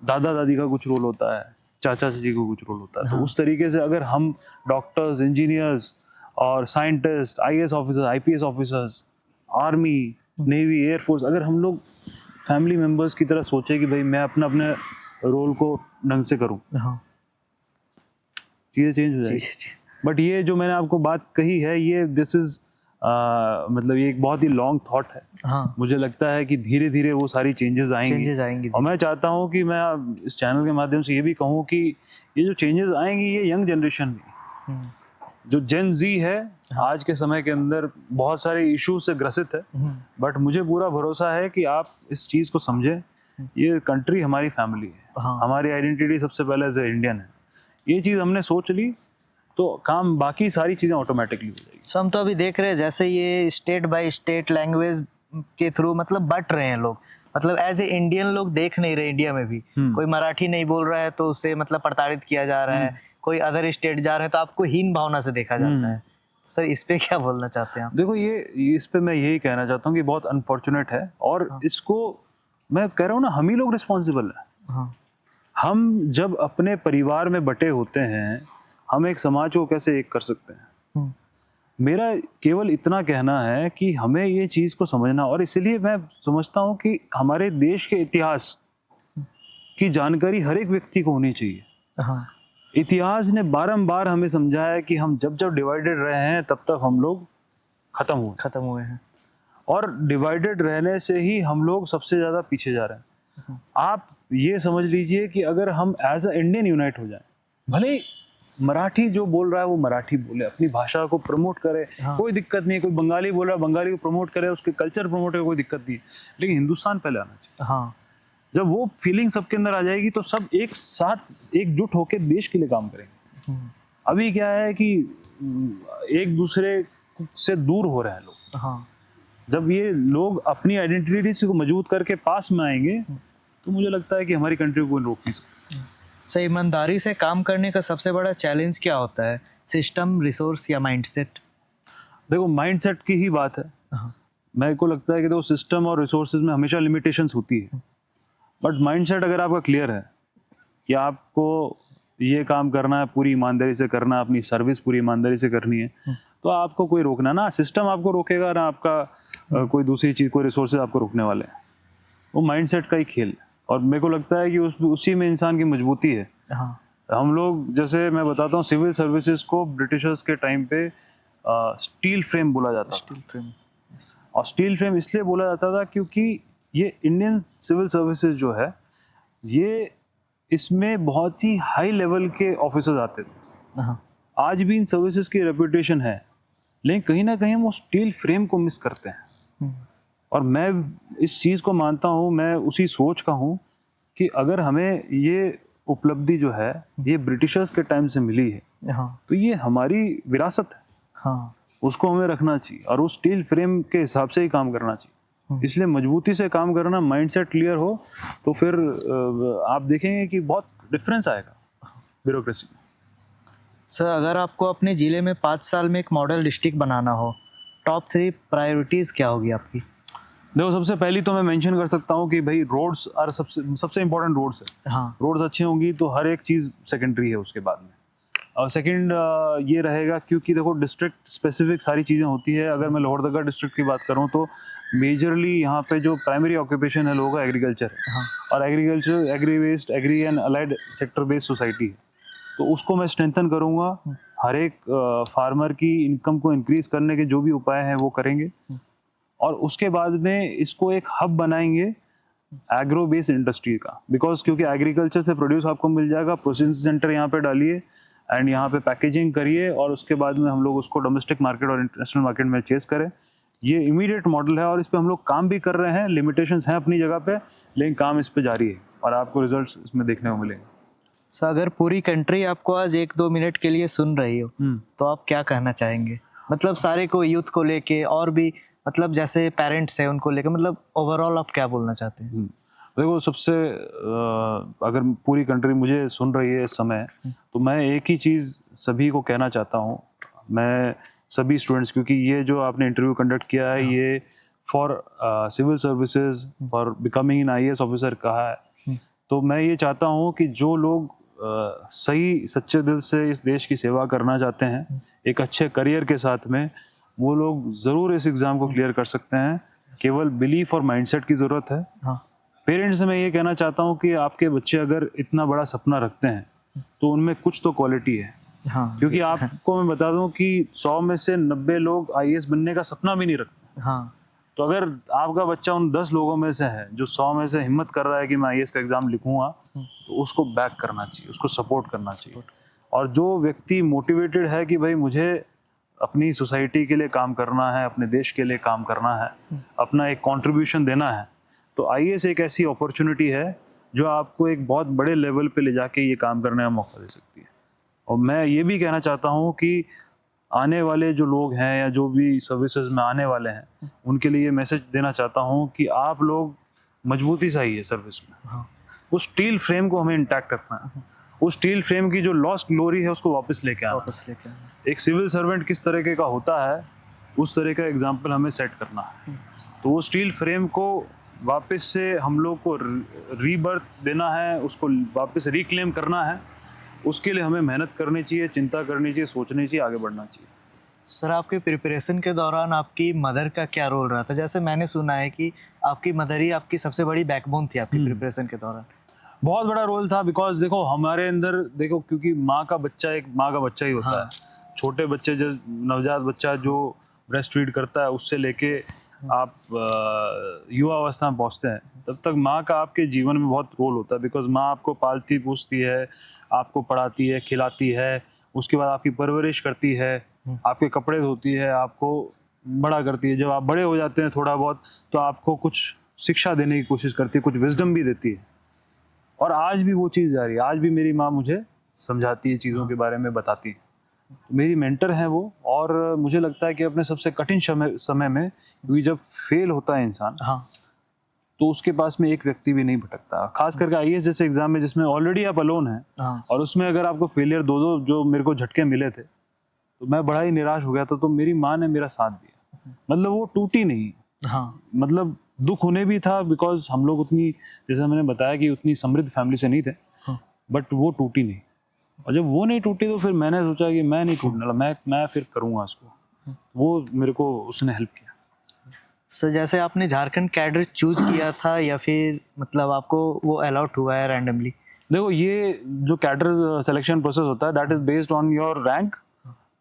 दादा दादी का कुछ रोल होता है, चाचा चाची का कुछ रोल होता है, तो उस तरीके से अगर हम डॉक्टर्स, इंजीनियर्स और scientist, IAS officers, IPS officers, army, navy, air force, अगर हम लोग फैमिली मेंबर्स की तरह सोचे कि भाई मैं अपना अपने रोल को ढंग से करूं, हाँ, चीज़ें चेंज हो जाएगी। बट ये जो मैंने आपको बात कही है, ये दिस इज मतलब ये एक बहुत ही लॉन्ग थॉट है। हाँ, मुझे लगता है कि धीरे धीरे वो सारी चेंजेस आएंगी। और मैं चाहता हूँ कि मैं इस चैनल के माध्यम से ये भी कहूँ कि ये जो चेंजेस आएंगी, ये यंग जनरेशन में, जो जेन जी है, आज के समय के अंदर बहुत सारे इश्यूज से ग्रसित है। बट मुझे पूरा भरोसा है कि आप इस चीज़ को समझें, ये कंट्री हमारी फैमिली है। हाँ। हमारी आइडेंटिटी सबसे पहले एज ए इंडियन है। ये चीज़ हमने सोच ली तो काम, बाकी सारी चीज़ें ऑटोमेटिकली हो जाएगी। सो हम तो अभी देख रहे हैं जैसे ये स्टेट बाय स्टेट लैंग्वेज के थ्रू मतलब बट रहे हैं लोग, मतलब एज ए इंडियन लोग देख नहीं रहे। इंडिया में भी कोई मराठी नहीं बोल रहा है तो उसे मतलब प्रताड़ित किया जा रहा है, कोई अदर स्टेट जा रहे हैं तो आपको हीन भावना से देखा जाता है। सर इस पे क्या बोलना चाहते हैं आप? देखो, ये इस पे मैं यही कहना चाहता हूँ कि बहुत अनफॉर्चुनेट है, और इसको मैं कह रहा हूँ ना, हम ही लोग रिस्पॉन्सिबल है। हाँ, हम जब अपने परिवार में बटे होते हैं, हम एक समाज को कैसे एक कर सकते हैं? मेरा केवल इतना कहना है कि हमें ये चीज़ को समझना, और इसलिए मैं समझता हूँ कि हमारे देश के इतिहास की जानकारी हर एक व्यक्ति को होनी चाहिए। हाँ, इतिहास ने बारंबार हमें समझाया कि हम जब जब डिवाइडेड रहे हैं तब तक हम लोग खत्म हुए हैं, और डिवाइडेड रहने से ही हम लोग सबसे ज़्यादा पीछे जा रहे हैं। आप ये समझ लीजिए कि अगर हम एज अ इंडियन यूनाइट हो जाएं, भले ही मराठी जो बोल रहा है वो मराठी बोले, अपनी भाषा को प्रमोट करे, कोई दिक्कत नहीं है। कोई बंगाली बोल रहा है, बंगाली को प्रमोट करे, उसके कल्चर प्रमोट करे, कोई दिक्कत नहीं है। लेकिन हिंदुस्तान पहले आना चाहिए। हाँ, जब वो फीलिंग सबके अंदर आ जाएगी तो सब एक साथ एकजुट होकर देश के लिए काम करेंगे। अभी क्या है कि एक दूसरे से दूर हो रहे हैं लोग। हाँ, जब ये लोग अपनी आइडेंटिटी को मजबूत करके पास में आएंगे तो मुझे लगता है कि हमारी कंट्री को कोई रोक नहीं सकता। सर ईमानदारी से काम करने का सबसे बड़ा चैलेंज क्या होता है? सिस्टम, रिसोर्स या माइंडसेट? देखो, माइंडसेट की ही बात है। मेरे को लगता है कि तो सिस्टम और रिसोर्सेज में हमेशा लिमिटेशंस होती है, बट माइंडसेट अगर आपका क्लियर है कि आपको ये काम करना है, पूरी ईमानदारी से करना है, अपनी सर्विस पूरी ईमानदारी से करनी है, तो आपको कोई रोकना ना सिस्टम आपको रोकेगा, ना आपका कोई दूसरी चीज़, कोई रिसोर्सेज आपको रोकने वाले हैं। वो माइंडसेट का ही खेल है, और मेरे को लगता है कि उसी में इंसान की मजबूती है। हाँ, हम लोग, जैसे मैं बताता हूँ, सिविल सर्विसेज को ब्रिटिशर्स के टाइम पे स्टील फ्रेम बोला जाता था। Steel frame. और स्टील फ्रेम इसलिए बोला जाता था क्योंकि ये इंडियन सिविल सर्विसेज जो है, ये इसमें बहुत ही हाई लेवल के ऑफिसर्स आते थे। हाँ, आज भी इन सर्विसेज की रेपुटेशन है, लेकिन कहीं ना कहीं वो स्टील फ्रेम को मिस करते हैं। और मैं इस चीज़ को मानता हूँ, मैं उसी सोच का हूँ कि अगर हमें ये उपलब्धि जो है ये ब्रिटिशर्स के टाइम से मिली है, हाँ, तो ये हमारी विरासत है, हाँ, उसको हमें रखना चाहिए और उस स्टील फ्रेम के हिसाब से ही काम करना चाहिए। इसलिए मजबूती से काम करना, माइंडसेट क्लियर हो तो फिर आप देखेंगे कि बहुत डिफरेंस आएगा ब्यूरोक्रेसी में। सर अगर आपको अपने ज़िले में 5 साल में एक मॉडल डिस्ट्रिक्ट बनाना हो, टॉप 3 प्रायोरिटीज़ क्या होगी आपकी? देखो, सबसे पहली तो मैं मेंशन कर सकता हूँ कि भाई रोड्स और सबसे इम्पोर्टेंट रोड्स है। हाँ, रोड्स अच्छी होंगी तो हर एक चीज़ सेकेंडरी है उसके बाद में। और सेकंड ये रहेगा क्योंकि देखो डिस्ट्रिक्ट स्पेसिफिक सारी चीज़ें होती है। अगर मैं लोहरदगा डिस्ट्रिक्ट की बात करूँ तो मेजरली यहाँ पे जो प्राइमरी ऑक्यूपेशन है लोगों का एग्रीकल्चर है। हाँ। और agriculture agri waste agri and allied sector based society है, तो उसको मैं स्ट्रेंथन करूँगा। हर एक फार्मर की इनकम को इंक्रीज करने के जो भी उपाय हैं वो करेंगे, और उसके बाद में इसको एक हब बनाएंगे एग्रो बेस्ड इंडस्ट्री का। बिकॉज क्योंकि एग्रीकल्चर से प्रोड्यूस आपको मिल जाएगा, प्रोसेसिंग सेंटर यहाँ पे डालिए एंड यहाँ पे पैकेजिंग करिए, और उसके बाद में हम लोग उसको डोमेस्टिक मार्केट और इंटरनेशनल मार्केट में चेस करें। ये इमीडिएट मॉडल है और इस पे हम लोग काम भी कर रहे हैं। लिमिटेशंस हैं अपनी जगह पे, लेकिन काम इस पे जारी है और आपको रिजल्ट्स इसमें देखने को मिलेंगे। सो अगर पूरी कंट्री आपको आज 1-2 मिनट के लिए सुन रही हो तो आप क्या कहना चाहेंगे? मतलब सारे को, यूथ को लेके, और भी मतलब जैसे पेरेंट्स हैं उनको लेके, मतलब ओवरऑल आप क्या बोलना चाहते हैं? देखो सबसे अगर पूरी कंट्री मुझे सुन रही है इस समय, तो मैं एक ही चीज़ सभी को कहना चाहता हूँ। मैं सभी स्टूडेंट्स, क्योंकि ये जो आपने इंटरव्यू कंडक्ट किया है ये for civil services for becoming in IAS officer कहा है, तो मैं ये चाहता हूँ कि जो लोग सही सच्चे दिल से इस देश की सेवा करना चाहते हैं एक अच्छे करियर के साथ में, वो लोग ज़रूर इस एग्ज़ाम को क्लियर कर सकते हैं। केवल बिलीफ और माइंडसेट की ज़रूरत है। हाँ। पेरेंट्स से मैं ये कहना चाहता हूँ कि आपके बच्चे अगर इतना बड़ा सपना रखते हैं तो उनमें कुछ तो क्वालिटी है। हाँ, क्योंकि आपको मैं बता दूं कि 100 में से 90 लोग IAS बनने का सपना भी नहीं रखते। हाँ, तो अगर आपका बच्चा उन 10 लोगों में से है जो 100 में से हिम्मत कर रहा है कि मैं IAS का एग्ज़ाम लिखूंगा, तो उसको बैक करना चाहिए, उसको सपोर्ट करना चाहिए। और जो व्यक्ति मोटिवेटेड है कि भाई मुझे अपनी सोसाइटी के लिए काम करना है, अपने देश के लिए काम करना है, अपना एक कंट्रीब्यूशन देना है, तो IAS एक ऐसी अपॉर्चुनिटी है जो आपको एक बहुत बड़े लेवल पे ले जाके ये काम करने का मौका दे सकती है। और मैं ये भी कहना चाहता हूँ कि आने वाले जो लोग हैं या जो भी सर्विसेज में आने वाले हैं, उनके लिए ये मैसेज देना चाहता हूँ कि आप लोग मजबूती से आइए सर्विस में। हाँ। उस स्टील फ्रेम को हमें इंटैक्ट रखना है। उस स्टील फ्रेम की जो लॉस्ट ग्लोरी है उसको वापस लेके आना। वापस लेके आना। एक सिविल सर्वेंट किस तरीके का होता है, उस तरह का एग्जाम्पल हमें सेट करना है। तो वो स्टील फ्रेम को वापस से हम लोग को रीबर्थ देना है, उसको वापस रिक्लेम करना है। उसके लिए हमें मेहनत करनी चाहिए, चिंता करनी चाहिए, सोचनी चाहिए, आगे बढ़ना चाहिए। सर, आपके प्रिपरेशन के दौरान आपकी मदर का क्या रोल रहा था? जैसे मैंने सुना है कि आपकी मदर ही आपकी सबसे बड़ी बैकबोन थी आपकी प्रिपरेशन के दौरान। बहुत बड़ा रोल था, बिकॉज देखो हमारे अंदर देखो, क्योंकि माँ का बच्चा एक माँ का बच्चा ही होता हाँ। है। छोटे बच्चे जो नवजात बच्चा जो ब्रेस्ट फीड करता है, उससे लेके आप युवा अवस्था में पहुँचते हैं, तब तक माँ का आपके जीवन में बहुत रोल होता है। बिकॉज माँ आपको पालती पोसती है, आपको पढ़ाती है, खिलाती है, उसके बाद आपकी परवरिश करती है, आपके कपड़े धोती है, आपको बड़ा करती है। जब आप बड़े हो जाते हैं थोड़ा बहुत, तो आपको कुछ शिक्षा देने की कोशिश करती है, कुछ विजडम भी देती है। और आज भी वो चीज़ जारी है। आज भी मेरी माँ मुझे समझाती है, चीज़ों के बारे में बताती है। तो मेरी मेंटर है वो। और मुझे लगता है कि अपने सबसे कठिन समय में, क्योंकि जब फेल होता है इंसान, हाँ। तो उसके पास में एक व्यक्ति भी नहीं भटकता। खास करके IAS जैसे एग्जाम में जिसमें ऑलरेडी आप अलोन हैं, हाँ। और उसमें अगर आपको फेलियर दो जो मेरे को झटके मिले थे, तो मैं बड़ा ही निराश हो गया था। तो मेरी माँ ने मेरा साथ दिया, मतलब वो टूटी नहीं। हाँ। मतलब दुख उन्हें भी था, बिकॉज हम लोग उतनी, जैसे मैंने बताया कि उतनी समृद्ध फैमिली से नहीं थे, हाँ। बट वो टूटी नहीं। और जब वो नहीं टूटी तो फिर मैंने सोचा कि मैं नहीं टूटने वाला, मैं फिर करूँगा इसको। वो मेरे को उसने हेल्प किया। सर, जैसे आपने झारखंड कैडर चूज किया था या फिर मतलब आपको वो अलॉट हुआ है रैंडमली? देखो, ये जो कैडर सिलेक्शन प्रोसेस होता है, that is based on your rank,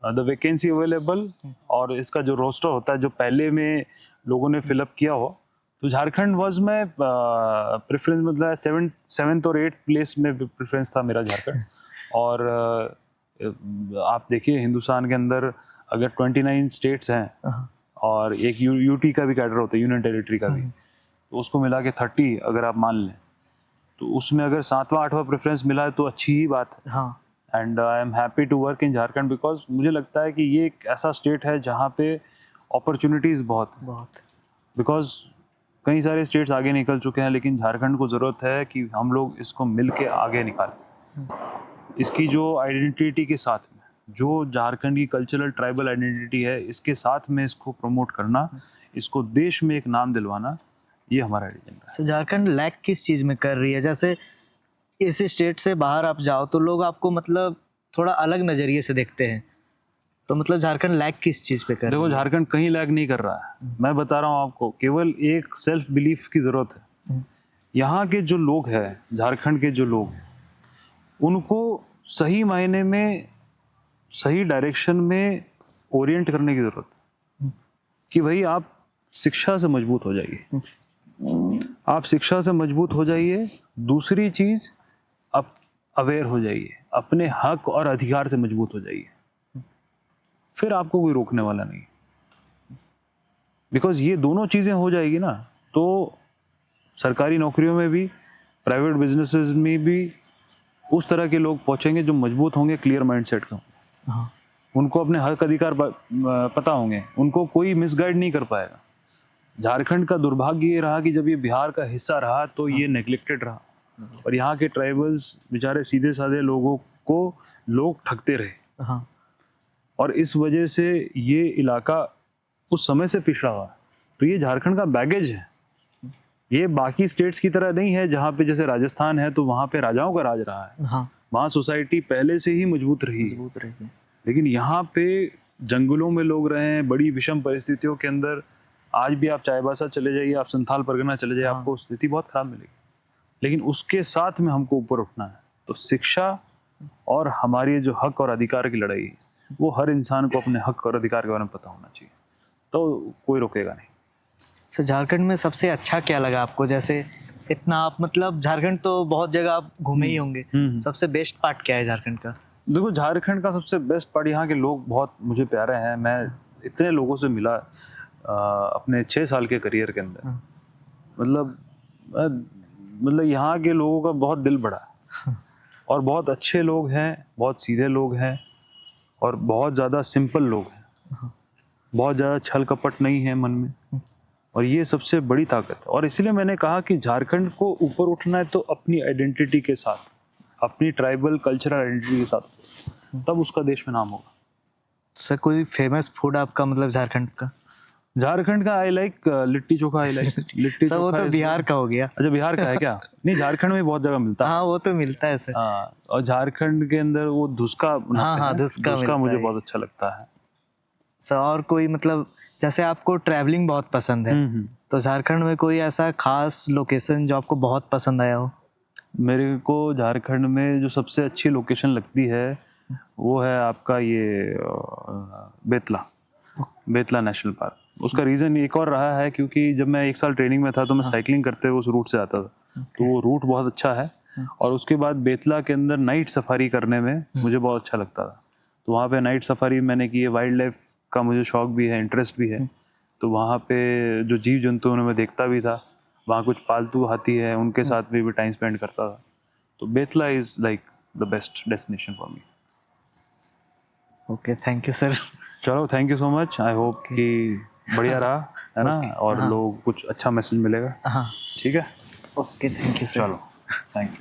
the vacancy available, और इसका जो रोस्टर होता है जो पहले में लोगों ने फिलअप किया हो। तो झारखंड वाज में प्रेफरेंस, मतलब 7th और 8th प्लेस में प्रेफरेंस था मेरा झारखंड। और आप देखिए हिंदुस्तान के अंदर अगर 29 स्टेट्स हैं और एक यूटी का भी कैडर होता है, यूनियन टेरिटरी का भी, तो उसको मिला के 30 अगर आप मान लें, तो उसमें अगर 7वां 8वां प्रेफरेंस मिला है तो अच्छी ही बात है। हाँ। And I am happy to work in Jharkhand, because मुझे लगता है कि ये एक ऐसा स्टेट है जहाँ पे अपॉर्चुनिटीज़ बहुत, बिकॉज कई सारे स्टेट्स आगे निकल चुके हैं, लेकिन झारखंड को ज़रूरत है कि हम लोग इसको मिल के आगे निकालें। इसकी जो आइडेंटिटी के साथ में, जो झारखंड की कल्चरल ट्राइबल आइडेंटिटी है, इसके साथ में इसको प्रमोट करना, इसको देश में एक नाम दिलवाना, ये हमारा एजेंडा है। तो झारखंड लैक किस चीज़ में कर रही है? जैसे इस स्टेट से बाहर आप जाओ तो लोग आपको मतलब थोड़ा अलग नज़रिए से देखते हैं, तो मतलब झारखंड लैग किस चीज़ पे कर देखो रही है? झारखंड कहीं लैग नहीं कर रहा है, मैं बता रहा हूँ आपको, केवल एक सेल्फ बिलीफ की ज़रूरत है। हम्म। यहाँ के जो लोग हैं, झारखंड के जो लोग हैं, उनको सही मायने में सही डायरेक्शन में ओरिएंट करने की ज़रूरत है कि भाई आप शिक्षा से मजबूत हो जाइए, आप शिक्षा से मजबूत हो जाइए। दूसरी चीज़, आप अवेयर हो जाइए, अपने हक और अधिकार से मजबूत हो जाइए, फिर आपको कोई रोकने वाला नहीं। बिकॉज ये दोनों चीज़ें हो जाएगी ना, तो सरकारी नौकरियों में भी, प्राइवेट बिजनेसेस में भी उस तरह के लोग पहुंचेंगे जो मजबूत होंगे, क्लियर माइंडसेट का, हाँ। उनको अपने हक अधिकार पता होंगे, उनको कोई मिसगाइड नहीं कर पाएगा। झारखंड का दुर्भाग्य ये रहा कि जब ये बिहार का हिस्सा रहा तो ये नेग्लेक्टेड रहा, और यहाँ के ट्राइबल्स बेचारे सीधे साधे लोगों को लोग ठगते रहे, हाँ। और इस वजह से ये इलाका उस समय से पिछड़ा हुआ है। तो ये झारखंड का बैगेज है, ये बाकी स्टेट्स की तरह नहीं है जहाँ पे जैसे राजस्थान है तो वहाँ पे राजाओं का राज रहा है, हाँ। वहाँ सोसाइटी पहले से ही मजबूत रही है। मजबूत रहेगी। लेकिन यहाँ पे जंगलों में लोग रहे हैं, बड़ी विषम परिस्थितियों के अंदर। आज भी आप चाईबासा चले जाइए, आप संथाल परगना चले जाइए, हाँ। आपको स्थिति बहुत खराब मिलेगी। लेकिन उसके साथ में हमको ऊपर उठना है, तो शिक्षा और हमारी जो हक और अधिकार की लड़ाई है, वो हर इंसान को अपने हक और अधिकार के बारे में पता होना चाहिए, तो कोई रोकेगा नहीं। सर झारखंड में सबसे अच्छा क्या लगा आपको? जैसे इतना आप मतलब झारखंड तो बहुत जगह आप घूमे ही होंगे, सबसे बेस्ट पार्ट क्या है झारखंड का? देखो झारखंड का सबसे बेस्ट पार्ट, यहाँ के लोग बहुत मुझे प्यारे हैं। मैं इतने लोगों से मिला अपने 6 साल के करियर के अंदर, हाँ। मतलब यहाँ के लोगों का बहुत दिल बड़ा है, और बहुत अच्छे लोग हैं, बहुत सीधे लोग हैं, और बहुत ज़्यादा सिंपल लोग हैं, बहुत ज़्यादा छल कपट नहीं है मन में, और ये सबसे बड़ी ताकत है। और इसलिए मैंने कहा कि झारखंड को ऊपर उठना है तो अपनी आइडेंटिटी के साथ, अपनी ट्राइबल कल्चरल आइडेंटिटी के साथ, तब उसका देश में नाम होगा। सर कोई फेमस फूड आपका मतलब झारखंड का? झारखंड का I like litti chokha, I like litti sir वो चोखा। तो बिहार का हो गया। अच्छा, बिहार का है क्या? नहीं, झारखंड में बहुत जगह मिलता है। हाँ वो तो मिलता है सर। हाँ, और झारखंड के अंदर वो धुसका बनाते हाँ, हैं, धुसका मिलता मुझे है। बहुत अच्छा लगता है। सर और कोई मतलब जैसे आपको ट्रैवलिंग बहुत पसंद है, तो झारखंड में कोई ऐसा खास लोकेशन जो आपको बहुत पसंद आया हो? मेरे को झारखंड में जो सबसे अच्छी लोकेशन लगती है वो है आपका ये बेतला नेशनल पार्क। उसका रीज़न एक और रहा है, क्योंकि जब मैं 1 साल ट्रेनिंग में था तो मैं साइकिलिंग करते हुए उस रूट से आता था, तो वो रूट बहुत अच्छा है। और उसके बाद बेतला के अंदर नाइट सफारी करने में मुझे बहुत अच्छा लगता था, तो वहाँ पे नाइट सफारी मैंने की है। वाइल्ड लाइफ का मुझे शौक भी है, इंटरेस्ट भी है, तो वहाँ पे जो जीव जंतु उन्हें मैं देखता भी था। वहाँ कुछ पालतू हाथी है, उनके साथ भी टाइम स्पेंड करता था। तो Betla is like the best destination for me. Okay, thank you sir. चलो, thank you so much. I hope कि बढ़िया रहा, है ना, और लोग कुछ अच्छा मैसेज मिलेगा। हाँ। ठीक है, ओके, थैंक यू सर। चलो, थैंक यू।